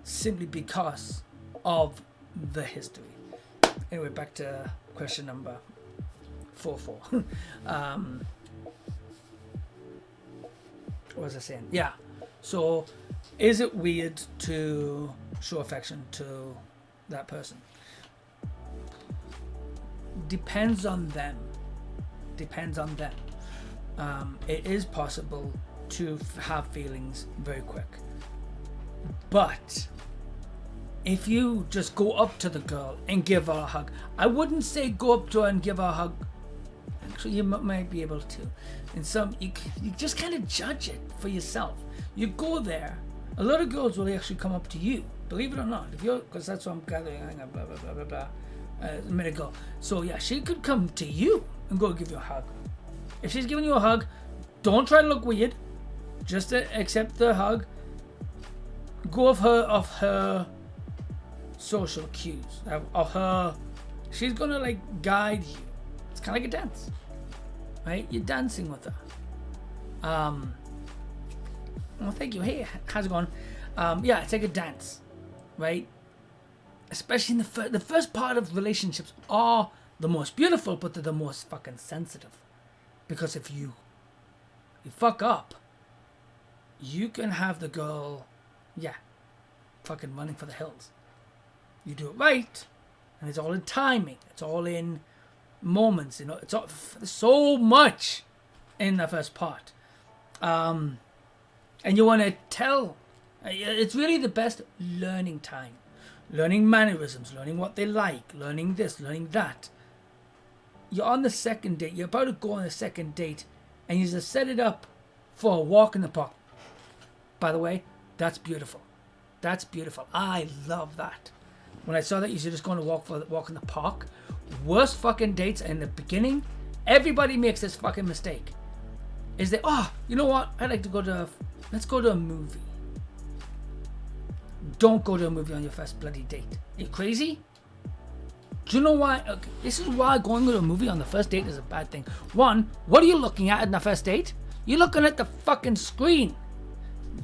Speaker 2: simply because of the history. Anyway, back to question number 4. What was I saying? Yeah. So, is it weird to show affection to that person? Depends on them. it is possible to have feelings very quick. But if you just go up to the girl and give her a hug, I wouldn't say go up to her and give her a hug. Actually, you might be able to. In some, you just kind of judge it for yourself. You go there. A lot of girls will actually come up to you, believe it or not. If you're, because that's what I'm gathering. Blah blah blah blah blah. A minute ago. So yeah, she could come to you and go give you a hug. If she's giving you a hug, don't try to look weird. Just accept the hug. Go off her social cues. Of her, she's gonna like guide you. It's kind of like a dance, right? You're dancing with her. Well, thank you. Hey, how's it going? Yeah, it's like a dance, right? Especially in the first part of relationships are the most beautiful, but they're the most fucking sensitive. Because if you fuck up, you can have the girl, yeah, fucking running for the hills. You do it right, and it's all in timing. It's all in moments. You know, it's all, so much in the first part. And you want to tell. It's really the best learning time. Learning mannerisms, learning what they like, learning this, learning that. You're on the second date. You're about to go on the second date, and you just set it up for a walk in the park. By the way, that's beautiful. That's beautiful. I love that. When I saw that you should just go on a walk in the park. Worst fucking dates in the beginning. Everybody makes this fucking mistake. Is that, oh, you know what? I'd like to let's go to a movie. Don't go to a movie on your first bloody date. Are you crazy? Do you know why? Okay, this is why going to a movie on the first date is a bad thing. One, what are you looking at in the first date? You're looking at the fucking screen.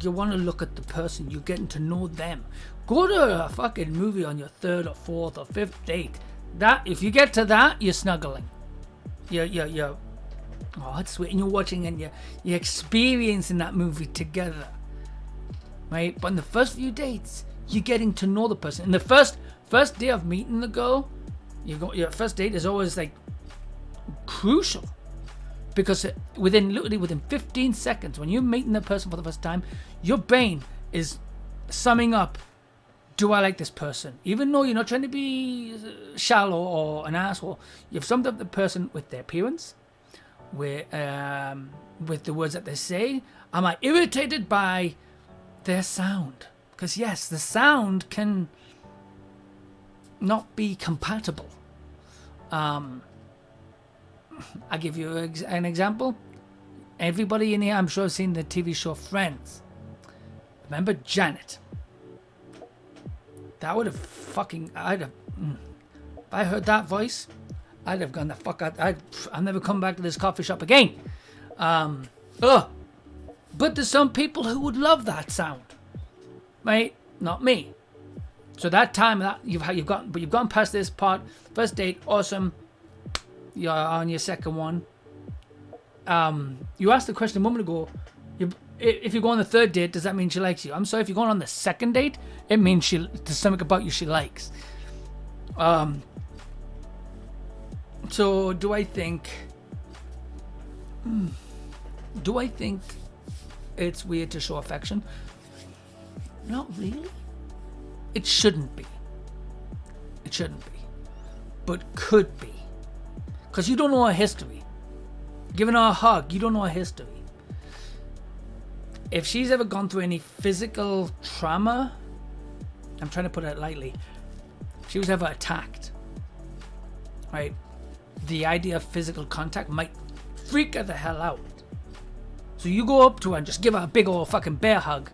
Speaker 2: You want to look at the person. You're getting to know them. Go to a fucking movie on your third or fourth or fifth date. That, if you get to that, you're snuggling. You're oh, it's sweet. And you're watching and you're experiencing that movie together. Right? But in the first few dates, you're getting to know the person. In the first day of meeting the girl, your first date is always like crucial. Because literally within 15 seconds, when you're meeting the person for the first time, your brain is summing up, do I like this person? Even though you're not trying to be shallow or an asshole, you've summed up the person with their appearance, with the words that they say. Am I irritated by their sound? Because yes, the sound can not be compatible. I'll give you an example. Everybody in here, I'm sure, has seen the TV show Friends. Remember Janet? That would have fucking... if I heard that voice, I'd have gone the fuck out. I'll never come back to this coffee shop again. But there's some people who would love that sound. Right? Not me. So that time, you've gone past this part. First date, awesome. You're on your second one. You asked the question a moment ago. If you go on the third date, does that mean she likes you? I'm sorry, if you're going on the second date, it means there's something about you she likes. So do I think it's weird to show affection? Not really. It shouldn't be. It shouldn't be. But could be. Because you don't know her history. Giving her a hug, you don't know her history. If she's ever gone through any physical trauma, I'm trying to put it lightly, if she was ever attacked, right? The idea of physical contact might freak her the hell out. So you go up to her and just give her a big old fucking bear hug.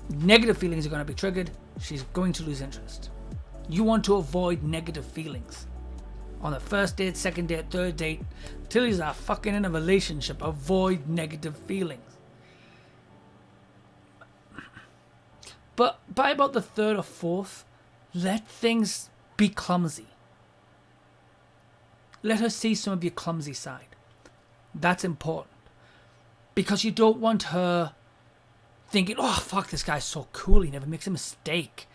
Speaker 2: Negative feelings are going to be triggered. She's going to lose interest. You want to avoid negative feelings. On the first date, second date, third date, till you are fucking in a relationship, avoid negative feelings. But by about the third or fourth, let things be clumsy. Let her see some of your clumsy side. That's important. Because you don't want her thinking, oh, fuck, this guy's so cool, he never makes a mistake.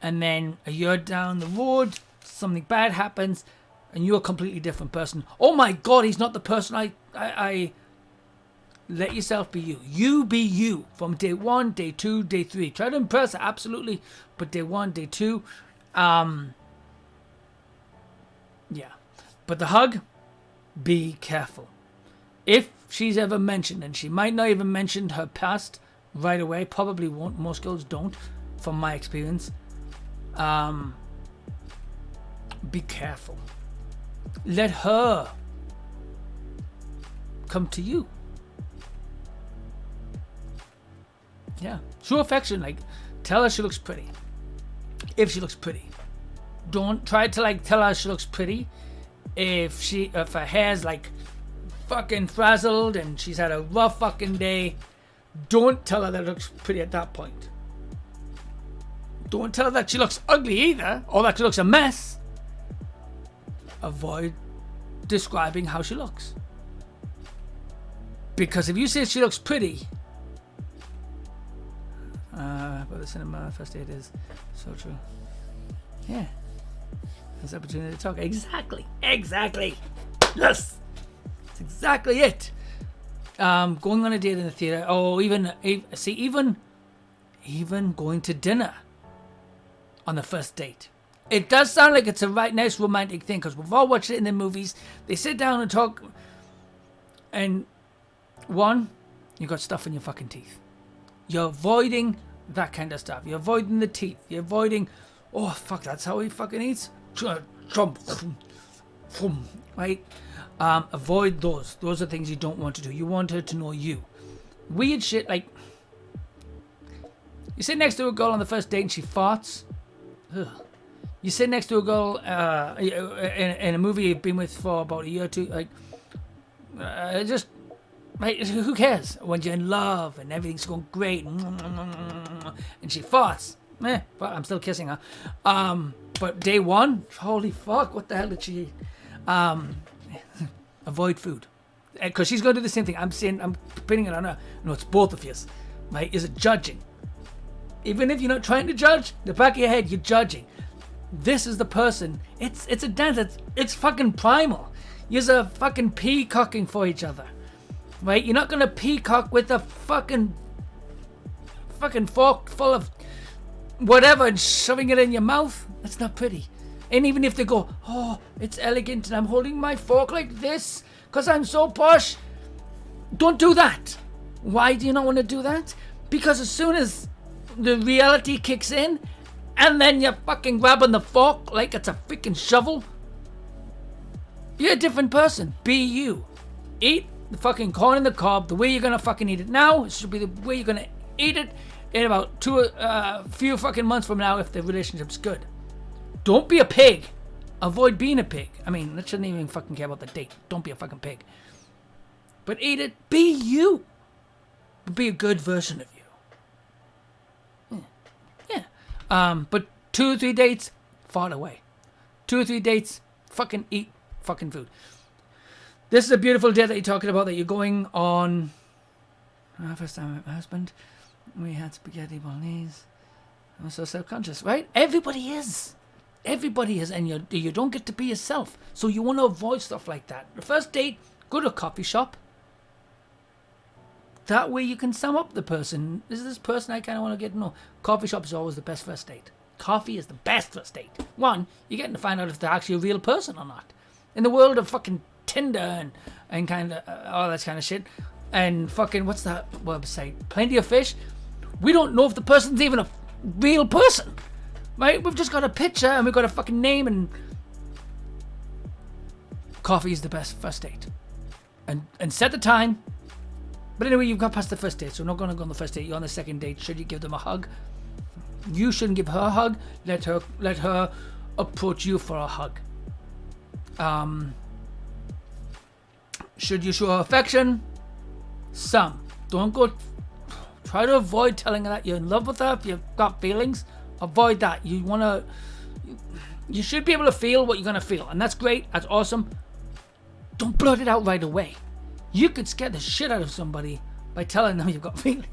Speaker 2: And then a year down the road, something bad happens, and you're a completely different person. Oh my God, he's not the person I let yourself be you. You be you from day 1, day 2, day 3. Try to impress her, absolutely. But day 1, day 2, yeah. But the hug, be careful. If she's ever mentioned, and she might not even mention her past right away, probably won't. Most girls don't, from my experience. Be careful. Let her come to you. Yeah. Show affection. Like, tell her she looks pretty. If she looks pretty. Don't try to like tell her she looks pretty if her hair's like fucking frazzled and she's had a rough fucking day. Don't tell her that it looks pretty at that point. Don't tell her that she looks ugly either, or that she looks a mess. Avoid describing how she looks. Because if you say she looks pretty, but the cinema first date is so true. Yeah. There's opportunity to talk. Exactly. Yes. That's exactly it. Going on a date in the theater. Oh, even going to dinner on the first date. It does sound like it's a right nice romantic thing because we've all watched it in the movies. They sit down and talk, and one, you got stuff in your fucking teeth. You're avoiding that kind of stuff. You're avoiding the teeth. You're avoiding, oh fuck, that's how he fucking eats. Right? Avoid those. Those are things you don't want to do. You want her to know you. Weird shit like you sit next to a girl on the first date and she farts. Ugh. You sit next to a girl in a movie you've been with for about a year or two. Like, just right, who cares when you're in love and everything's going great and she farts? But I'm still kissing her. But day 1, holy fuck, what the hell did she eat? Avoid food, because she's going to do the same thing. I'm putting it on her. No, it's both of you. Right? Is it judging? Even if you're not trying to judge, in the back of your head you're judging. This is the person. It's a dance. It's fucking primal. You're fucking peacocking for each other, right? You're not gonna peacock with a fucking fork full of whatever and shoving it in your mouth. That's not pretty. And even if they go, oh, it's elegant and I'm holding my fork like this because I'm so posh, don't do that. Why do you not want to do that? Because as soon as the reality kicks in and then you're fucking grabbing the fork like it's a freaking shovel, you're a different person. Be you. Eat the fucking corn in the cob the way you're gonna fucking eat it now. It should be the way you're gonna eat it in about few fucking months from now if the relationship's good. Don't be a pig. Avoid being a pig. I mean, that shouldn't even fucking care about the date. Don't be a fucking pig. But eat it. Be you. Be a good version of you. Yeah. But 2 or 3 dates, far away. 2 or 3 dates, fucking eat fucking food. This is a beautiful day that you're talking about, that you're going on. First time with my husband, we had spaghetti bolognese. I'm so self-conscious, right? Everybody is, and you don't get to be yourself. So you want to avoid stuff like that. The first date, go to a coffee shop. That way you can sum up the person. Is this person I kind of want to get to know? Coffee shop is always the best first date. Coffee is the best first date. One, you're getting to find out if they're actually a real person or not. In the world of fucking Tinder and kind of all that kind of shit, and fucking, what's that website? Plenty of Fish. We don't know if the person's even a real person. Right? We've just got a picture and we've got a fucking name, and coffee is the best first date. And set the time. But anyway, you've got past the first date, so we're not going to go on the first date. You're on the second date. Should you give them a hug? You shouldn't give her a hug. Let her approach you for a hug. Should you show her affection? Some. Don't go. Try to avoid telling her that you're in love with her. If you've got feelings, avoid that. You should be able to feel what you're gonna feel, and that's great. That's awesome. Don't blurt it out right away. You could scare the shit out of somebody by telling them you've got feelings.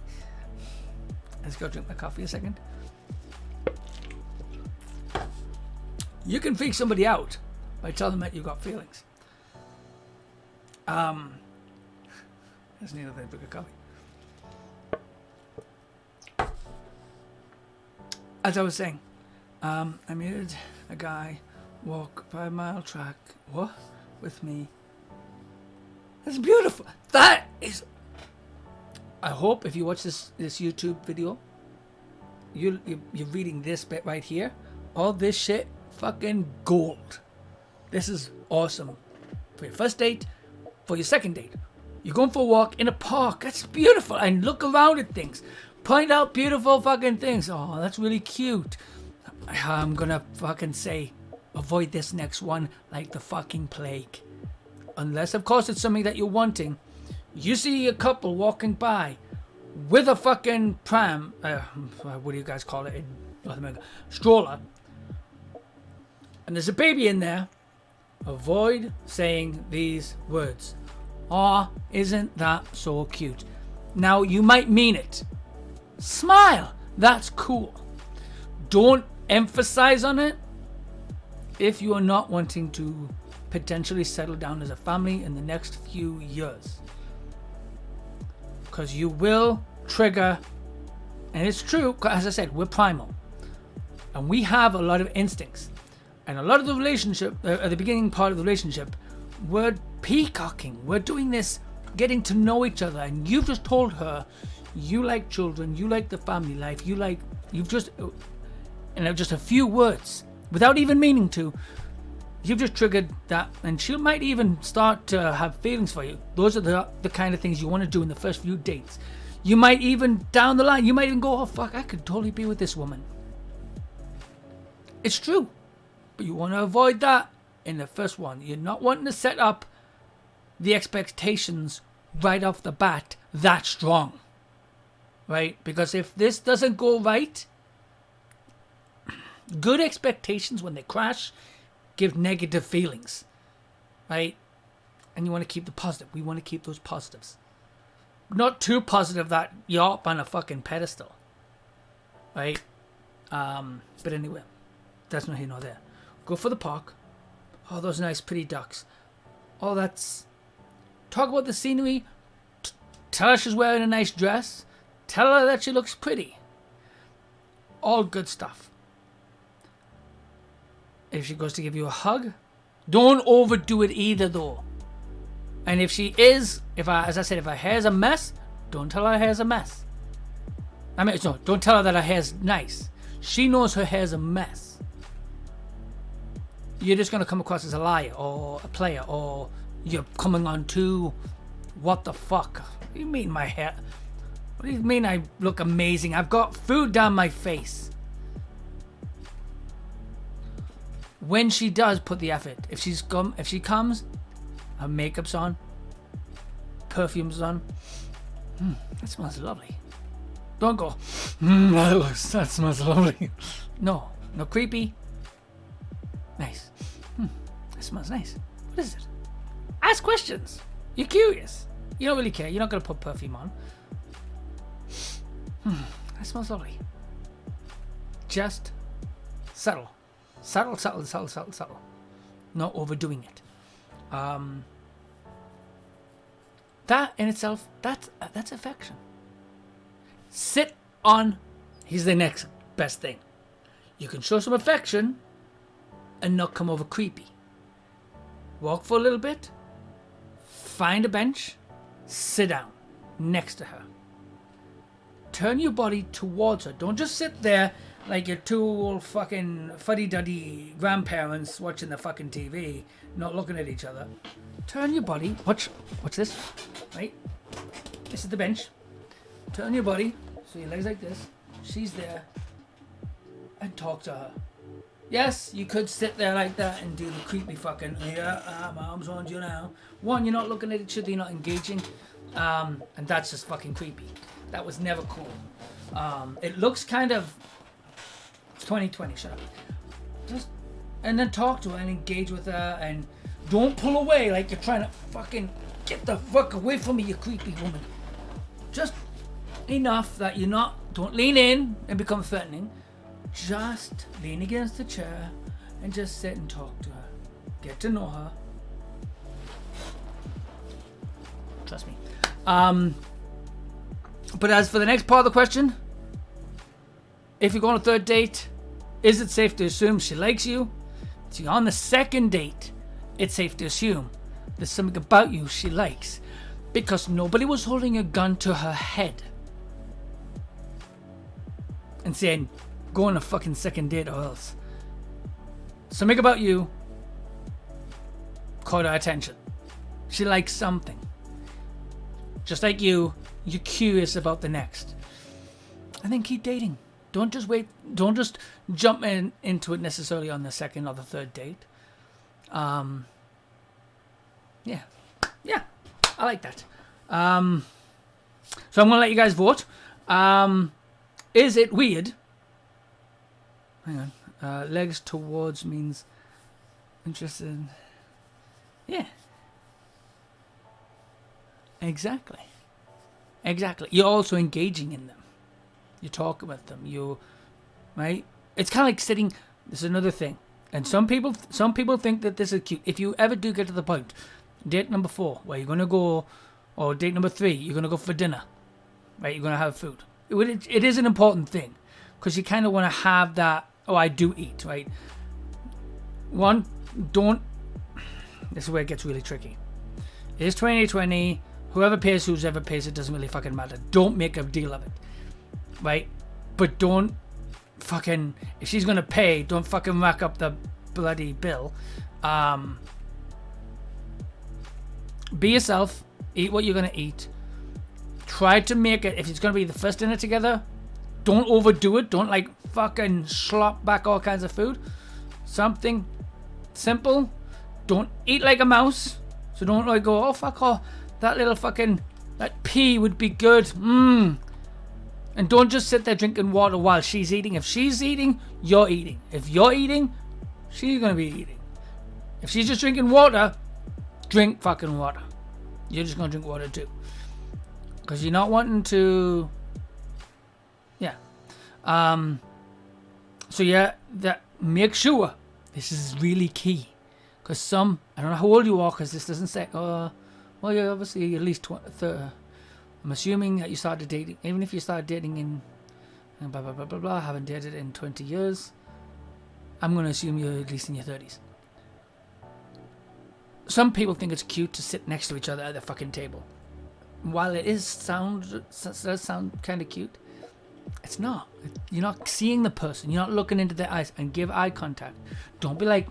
Speaker 2: Let's go drink my coffee a second. You can freak somebody out by telling them that you got feelings. There's neither thing but a copy. As I was saying, I made a guy walk 5 mile track. What? With me. That's beautiful. That is. I hope if you watch this YouTube video, you're reading this bit right here. All this shit, fucking gold. This is awesome. For your first date, for your second date. You're going for a walk in a park. That's beautiful. And look around at things. Point out beautiful fucking things. Oh, that's really cute. I'm gonna fucking say, avoid this next one like the fucking plague. Unless, of course, it's something that you're wanting. You see a couple walking by with a fucking pram. What do you guys call it in North America? Stroller. And there's a baby in there. Avoid saying these words. Aw, isn't that so cute? Now, you might mean it. Smile. That's cool. Don't emphasize on it if you are not wanting to potentially settle down as a family in the next few years. Because you will trigger, and it's true, as I said, we're primal. And we have a lot of instincts. And a lot of the relationship, at the beginning part of the relationship, we're peacocking. We're doing this, getting to know each other. And you've just told her, you like children, you like the family life, you've just a few words, without even meaning to, you've just triggered that, and she might even start to have feelings for you. Those are the kind of things you want to do in the first few dates. You might even, down the line, you might even go, oh fuck, I could totally be with this woman. It's true. But you want to avoid that in the first one. You're not wanting to set up the expectations right off the bat that strong. Right? Because if this doesn't go right, good expectations, when they crash, give negative feelings. Right? And you want to keep the positive. We want to keep those positives. Not too positive that you're up on a fucking pedestal. Right? But anyway, that's not here nor there. Go for the park. Oh, those nice pretty ducks. Oh, that's... Talk about the scenery. Tell her she's wearing a nice dress. Tell her that she looks pretty. All good stuff. If she goes to give you a hug, don't overdo it either, though. And if she is, as I said, if her hair's a mess, don't tell her her hair's a mess. No, don't tell her that her hair's nice. She knows her hair's a mess. You're just going to come across as a liar or a player, or you're coming on to, what the fuck? What do you mean my hair? What do you mean I look amazing? I've got food down my face. When she does put the effort, if she comes, her makeup's on, perfume's on. That smells lovely. Don't go, that smells lovely. No creepy. Nice. That smells nice. What is it? Ask questions. You're curious. You don't really care. You're not going to put perfume on. That smells lovely. Just subtle. Subtle. Not overdoing it. That in itself, that's affection. Sit on. Here's the next best thing. You can show some affection and not come over creepy. Walk for a little bit. Find a bench. Sit down next to her. Turn your body towards her. Don't just sit there like your two old fucking fuddy-duddy grandparents watching the fucking TV, not looking at each other. Turn your body. Watch this. Right? This is the bench. Turn your body. So your legs like this. She's there. And talk to her. Yes, you could sit there like that and do the creepy fucking, my arm's around you now. One, you're not looking at each other, you're not engaging. And that's just fucking creepy. That was never cool. It looks kind of 2020, shut up. And then talk to her and engage with her, and don't pull away like you're trying to fucking get the fuck away from me, you creepy woman. Just enough that don't lean in and become threatening. Just lean against the chair and just sit and talk to her. Get to know her. Trust me. But as for the next part of the question, if you go on a third date, is it safe to assume she likes you? See, on the second date, it's safe to assume there's something about you she likes, because nobody was holding a gun to her head and saying, go on a fucking second date or else. Something about you caught her attention. She likes something. Just like you're curious about the next. And then keep dating. Don't just wait. Don't just jump into it necessarily on the second or the third date. Yeah, I like that. So I'm gonna let you guys vote. Is it weird? Hang on. Legs towards means interested. Yeah. Exactly. You're also engaging in them. You're talking with them. Right? It's kind of like sitting. This is another thing. And some people think that this is cute. If you ever do get to the point, date number 4, where you're gonna go, or date number 3, you're gonna go for dinner. Right? You're gonna have food. It is an important thing, because you kind of want to have that. Oh, I do eat. Right? One, don't. This is where it gets really tricky. It is 2020. Whoever pays, whoever pays, it doesn't really fucking matter. Don't make a deal of it. Right? But don't fucking, if she's gonna pay, don't fucking rack up the bloody bill. Be yourself. Eat what you're gonna eat. Try to make it, if it's gonna be the first dinner together, don't overdo it. Don't like fucking slop back all kinds of food. Something simple. Don't eat like a mouse. So don't like go, oh fuck off. That little fucking, that pea would be good. And don't just sit there drinking water while she's eating. If she's eating, you're eating. If you're eating, she's going to be eating. If she's just drinking water, drink fucking water. You're just going to drink water too. Because you're not wanting to... Yeah. So yeah, make sure, this is really key. Because I don't know how old you are, because this doesn't say... well, you're obviously at least 30. I'm assuming that you started dating, even if you started dating in blah, blah, blah, blah, blah, haven't dated in 20 years. I'm going to assume you're at least in your 30s. Some people think it's cute to sit next to each other at the fucking table. While it does sound kind of cute, it's not. You're not seeing the person. You're not looking into their eyes, and give eye contact. Don't be like...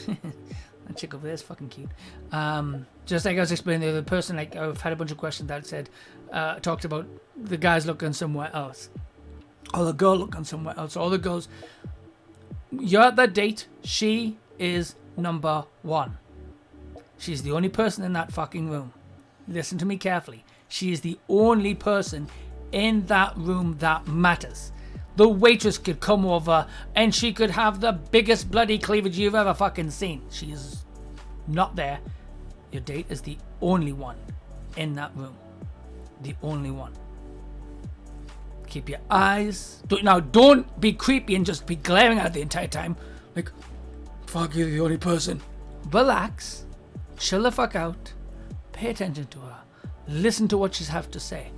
Speaker 2: That chick over there is fucking cute. Just like I was explaining, the other person, like I've had a bunch of questions that said, talked about the guys looking somewhere else, or the girl looking somewhere else, or the girls. You're at that date. She is number 1. She's the only person in that fucking room. Listen to me carefully. She is the only person in that room that matters. The waitress could come over and she could have the biggest bloody cleavage you've ever fucking seen. She is not there. Your date is the only one in that room. The only one. Keep your eyes... Don't be creepy and just be glaring at her the entire time. Like, fuck, you're the only person. Relax. Chill the fuck out. Pay attention to her. Listen to what she has to say.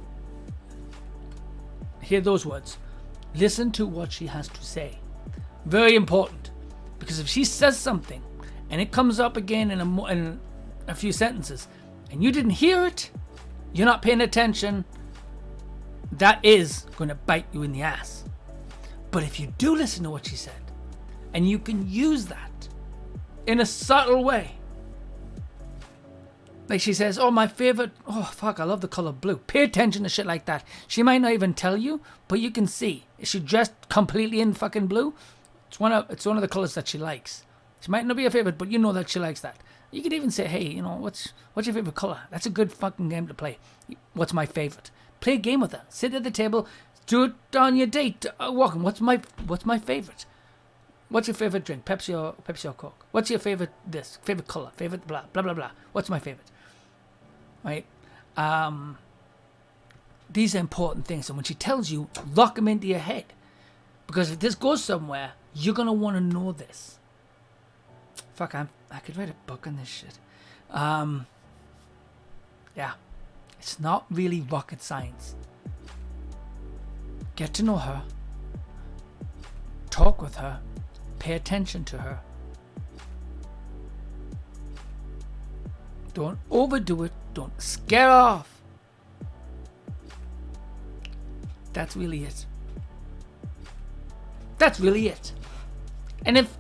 Speaker 2: Hear those words. Listen to what she has to say. Very important. Because if she says something and it comes up again in a few sentences and you didn't hear it, you're not paying attention, that is going to bite you in the ass. But if you do listen to what she said and you can use that in a subtle way, like she says, oh, my favorite, oh, fuck, I love the color blue. Pay attention to shit like that. She might not even tell you, but you can see. Is she dressed completely in fucking blue? It's one of the colors that she likes. She might not be your favorite, but you know that she likes that. You could even say, hey, what's your favorite color? That's a good fucking game to play. What's my favorite? Play a game with her. Sit at the table. Do it on your date. Walking. What's my favorite? What's your favorite drink? Pepsi or Coke? What's your favorite this? Favorite color? Favorite blah, blah, blah, blah. What's my favorite? Right? These are important things. And when she tells you, lock them into your head. Because if this goes somewhere, you're going to want to know this. Fuck, I could write a book on this shit. Yeah. It's not really rocket science. Get to know her. Talk with her. Pay attention to her. Don't overdo it. Don't scare off. That's really it. That's really it. And if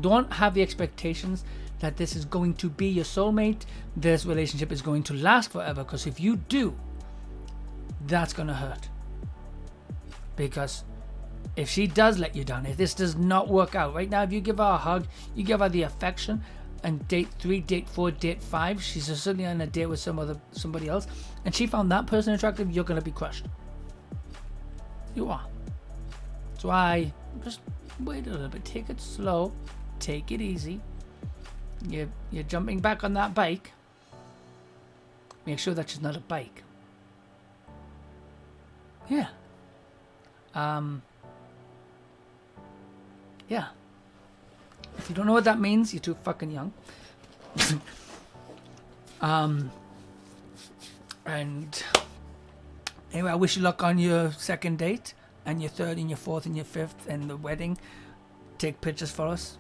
Speaker 2: don't have the expectations that this is going to be your soulmate, this relationship is going to last forever, because if you do, that's going to hurt. Because if she does let you down, if this does not work out right now, if you give her a hug, you give her the affection, and date 3, date 4, date 5, she's suddenly on a date with somebody else, and she found that person attractive, you're going to be crushed. You are. That's why just wait a little bit, take it slow, take it easy. You're jumping back on that bike. Make sure that she's not a bike. Yeah. Yeah. If you don't know what that means, you're too fucking young. And anyway, I wish you luck on your second date, and your third, and your fourth, and your fifth, and the wedding. Take pictures for us.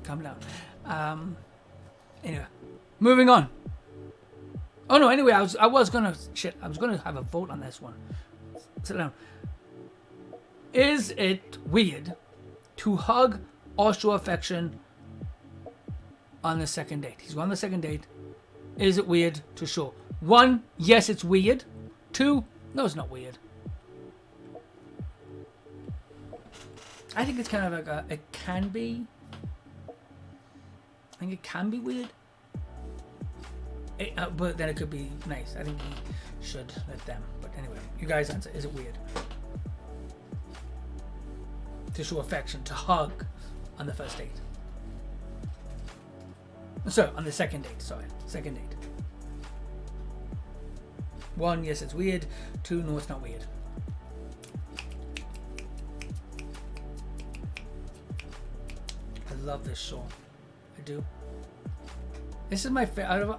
Speaker 2: Calm down. Anyway, moving on. Oh no, anyway, I was gonna have a vote on this one. Sit down. Is it weird to hug or show affection on the second date? He's on the second date. Is it weird to show? 1, yes, it's weird. 2, no, it's not weird. I think it's kind of like it can be. I think it can be weird. But then it could be nice. I think we should let them. But anyway, you guys answer. Is it weird to show affection, to hug on the first date? So, on the second date. Sorry. Second date. 1, yes, it's weird. 2, no, it's not weird. I love this show. I do. This is my favorite.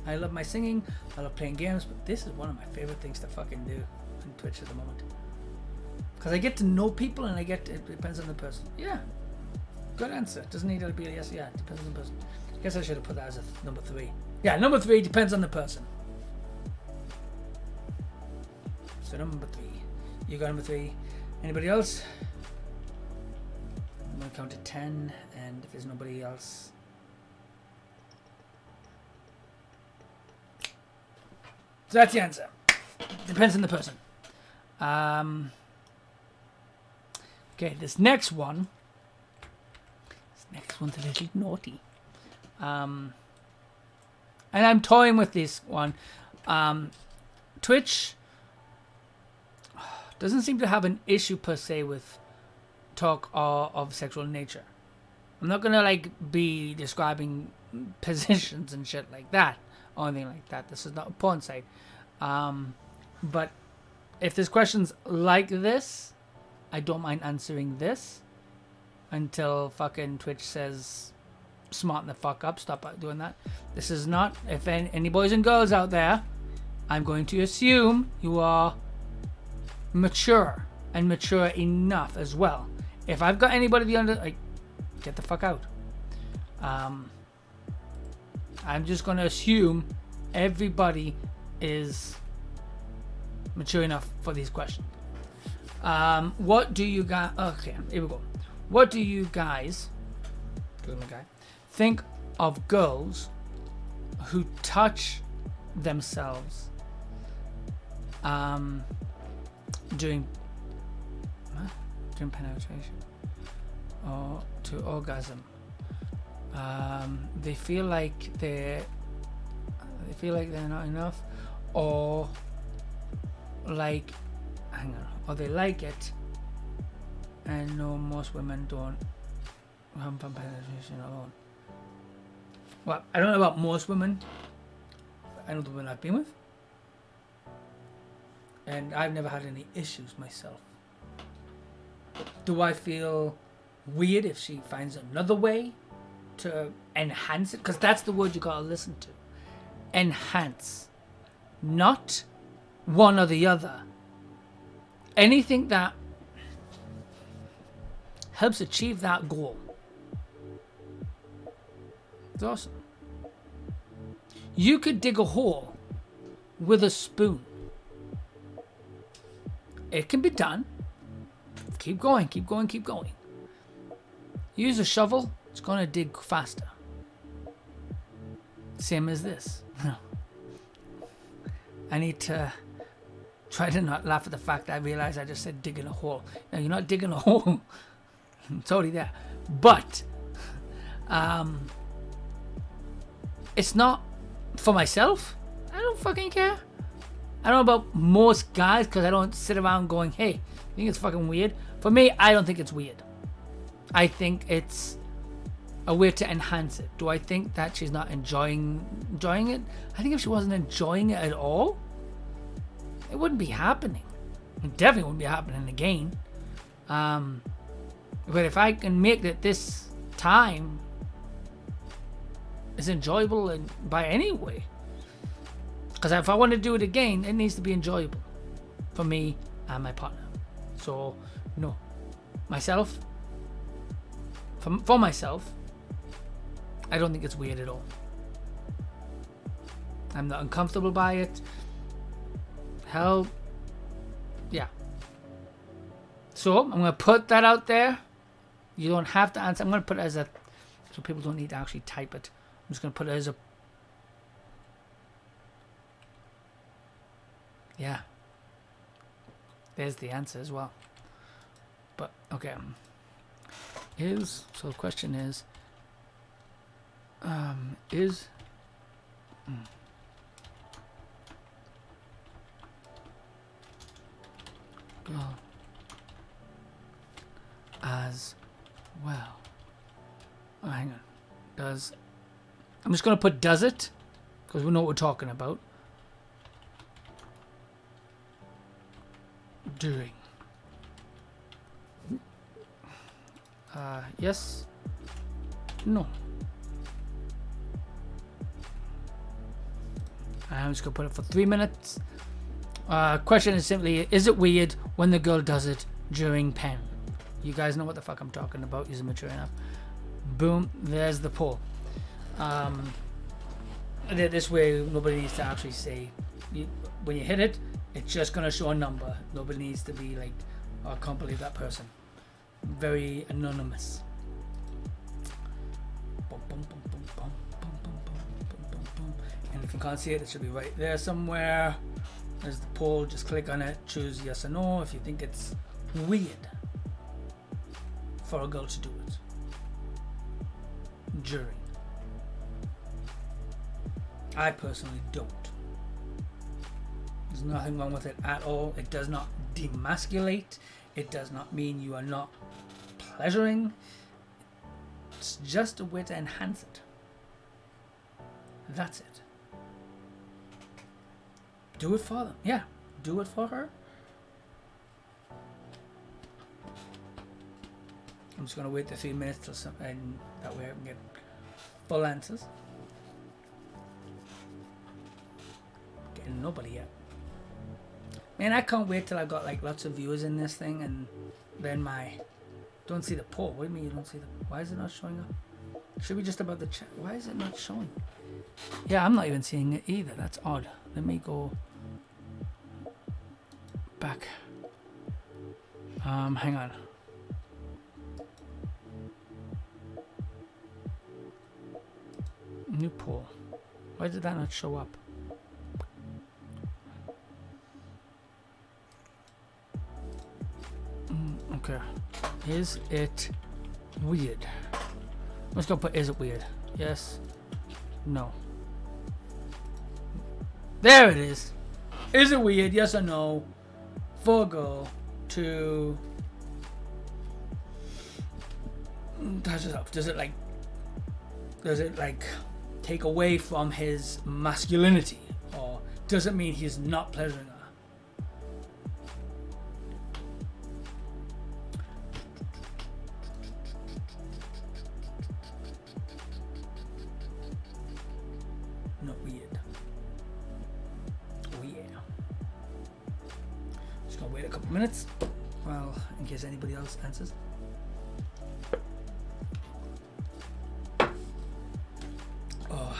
Speaker 2: I love my singing. I love playing games, but this is one of my favorite things to fucking do on Twitch at the moment. Because I get to know people, and it depends on the person. Yeah. Good answer. Doesn't need to be a yes. Yeah, it depends on the person. I guess I should have put that as a number 3. Yeah, number 3 depends on the person. So number 3. You got number 3. Anybody else? I'm going to count to 10, and if there's nobody else... So that's the answer. Depends on the person. Okay, this next one's a little naughty. And I'm toying with this one. Twitch doesn't seem to have an issue per se with talk of sexual nature. I'm not gonna be describing positions and shit like that or anything like that. This is not a porn site. But if there's questions like this, I don't mind answering this until fucking Twitch says smarten the fuck up, stop doing that. This is not, if any boys and girls out there, I'm going to assume you are mature and mature enough as well. If I've got anybody get the fuck out. I'm just going to assume everybody is mature enough for these questions. What do you guys... Okay, here we go. What do you guys think of girls who touch themselves during penetration or to orgasm? They feel like they're not enough, or or they like it, and no, most women don't have penetration alone. Well, I don't know about most women. I know the women I've been with, and I've never had any issues myself. Do I feel weird if she finds another way to enhance it, because that's the word you gotta listen to. Enhance, not one or the other. Anything that helps achieve that goal. It's awesome. You could dig a hole with a spoon. It can be done. Keep going, keep going, keep going. Use a shovel, it's going to dig faster. Same as this. I need to try to not laugh at the fact that I realize I just said digging a hole. No, you're not digging a hole. It's already there. But it's not for myself. I don't fucking care. I don't know about most guys, because I don't sit around going, hey, you think it's fucking weird? For me, I don't think it's weird. I think it's a way to enhance it. Do I think that she's not enjoying it? I think if she wasn't enjoying it at all, it wouldn't be happening. It definitely wouldn't be happening again. But if I can make it this time is enjoyable and by any way, because if I want to do it again, it needs to be enjoyable for me and my partner. So no, myself, for myself, I don't think it's weird at all. I'm not uncomfortable by it. Hell, yeah. So I'm gonna put that out there. You don't have to answer. I'm gonna put it as a, so people don't need to actually type it. I'm just gonna put it as a, yeah. There's the answer as well. But okay, so the question is girl as well. Oh, hang on. I'm just gonna put does it, because we know what we're talking about. Doing. Yes. No. I'm just gonna put it for 3 minutes. Question is simply, is it weird when the girl does it during pen? You guys know what the fuck I'm talking about. Is it mature enough? Boom. There's the poll. This way nobody needs to actually say, when you hit it, it's just gonna show a number. Nobody needs to be like, oh, I can't believe that person. Very anonymous. And if you can't see it, it should be right there somewhere. There's the poll. Just click on it, choose yes or no if you think it's weird for a girl to do it during. I personally don't. There's nothing wrong with it at all. It does not demasculate. It does not mean you are not pleasuring. It's just a way to enhance it. That's it. Do it for them. Yeah, do it for her. I'm just gonna wait the 3 minutes till and that way I can get full answers. Getting nobody yet. Man, I can't wait till I got like lots of viewers in this thing, and then don't see the poll. What do you mean you don't see the? Why is it not showing up? Should be just about the chat. Why is it not showing? Yeah, I'm not even seeing it either. That's odd. Let me go back. Hang on. New poll. Why did that not show up? Okay. Is it weird? Let's go put is it weird? Yes. No. There it is. Is it weird? Yes or no? For a girl to touch it up. Does it like take away from his masculinity, or does it mean he's not pleasuring her? wait a couple minutes. Well, in case anybody else answers. Oh,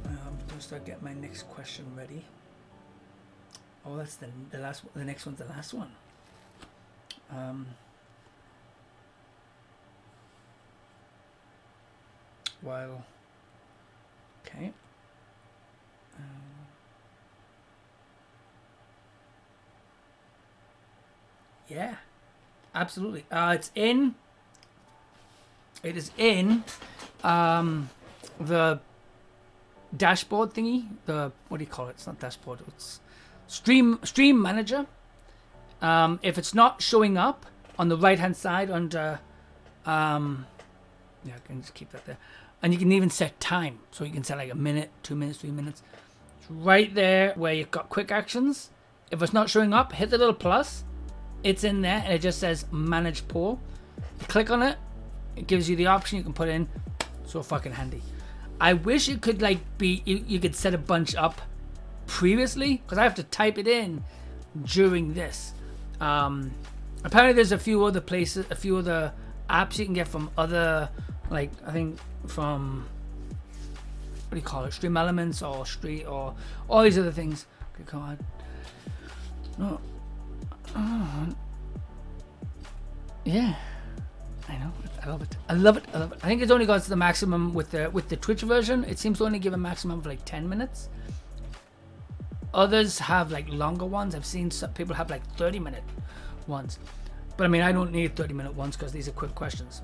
Speaker 2: I'm gonna start getting my next question ready. Oh, that's the last one. The next one's the last one. Well, okay. Yeah, absolutely. It is in the dashboard thingy. What do you call it? It's not dashboard. It's stream manager. If it's not showing up on the right hand side under yeah, I can just keep that there. And you can even set time. So you can set like a minute, 2 minutes, 3 minutes. It's right there where you've got quick actions. If it's not showing up, hit the little plus. It's in there and it just says manage poll. You click on it. It gives you the option you can put in. So fucking handy. I wish it could like be, you could set a bunch up previously. Because I have to type it in during this. Apparently there's a few other places, a few other apps you can get from other, like I think from, what do you call it, Stream Elements or Street or all these other things. Okay, come on. No. Yeah, I know. I love it. I love it. I love it. I think it's only got to the maximum with the Twitch version. It seems to only give a maximum of like 10 minutes. Others have like longer ones. I've seen some people have like 30-minute ones. But I mean, I don't need 30-minute ones because these are quick questions.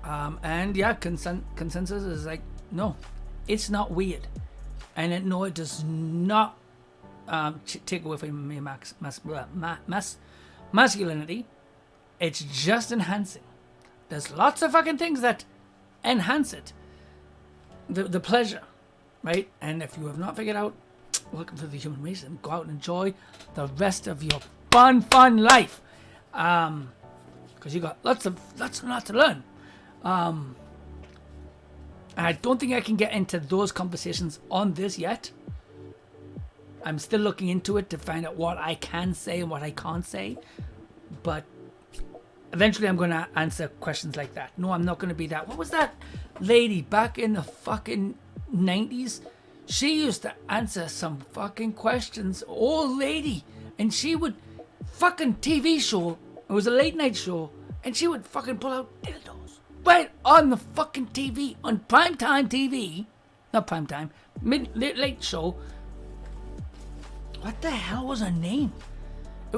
Speaker 2: And yeah, consensus is like, no, it's not weird. And no, it does not take away from your masculinity. It's just enhancing. There's lots of fucking things that enhance it. The pleasure, right? And if you have not figured out, welcome to the human race and go out and enjoy the rest of your fun life. Because you got lots to learn. And I don't think I can get into those conversations on this yet. I'm still looking into it to find out what I can say and what I can't say. But eventually I'm going to answer questions like that. No, I'm not going to be that. What was that lady back in the fucking 90s? She used to answer some fucking questions. Old lady. And she would fucking TV show. It was a late night show. And she would fucking pull out dildos. Right on the fucking TV. On primetime TV. Not primetime. Late show. What the hell was her name?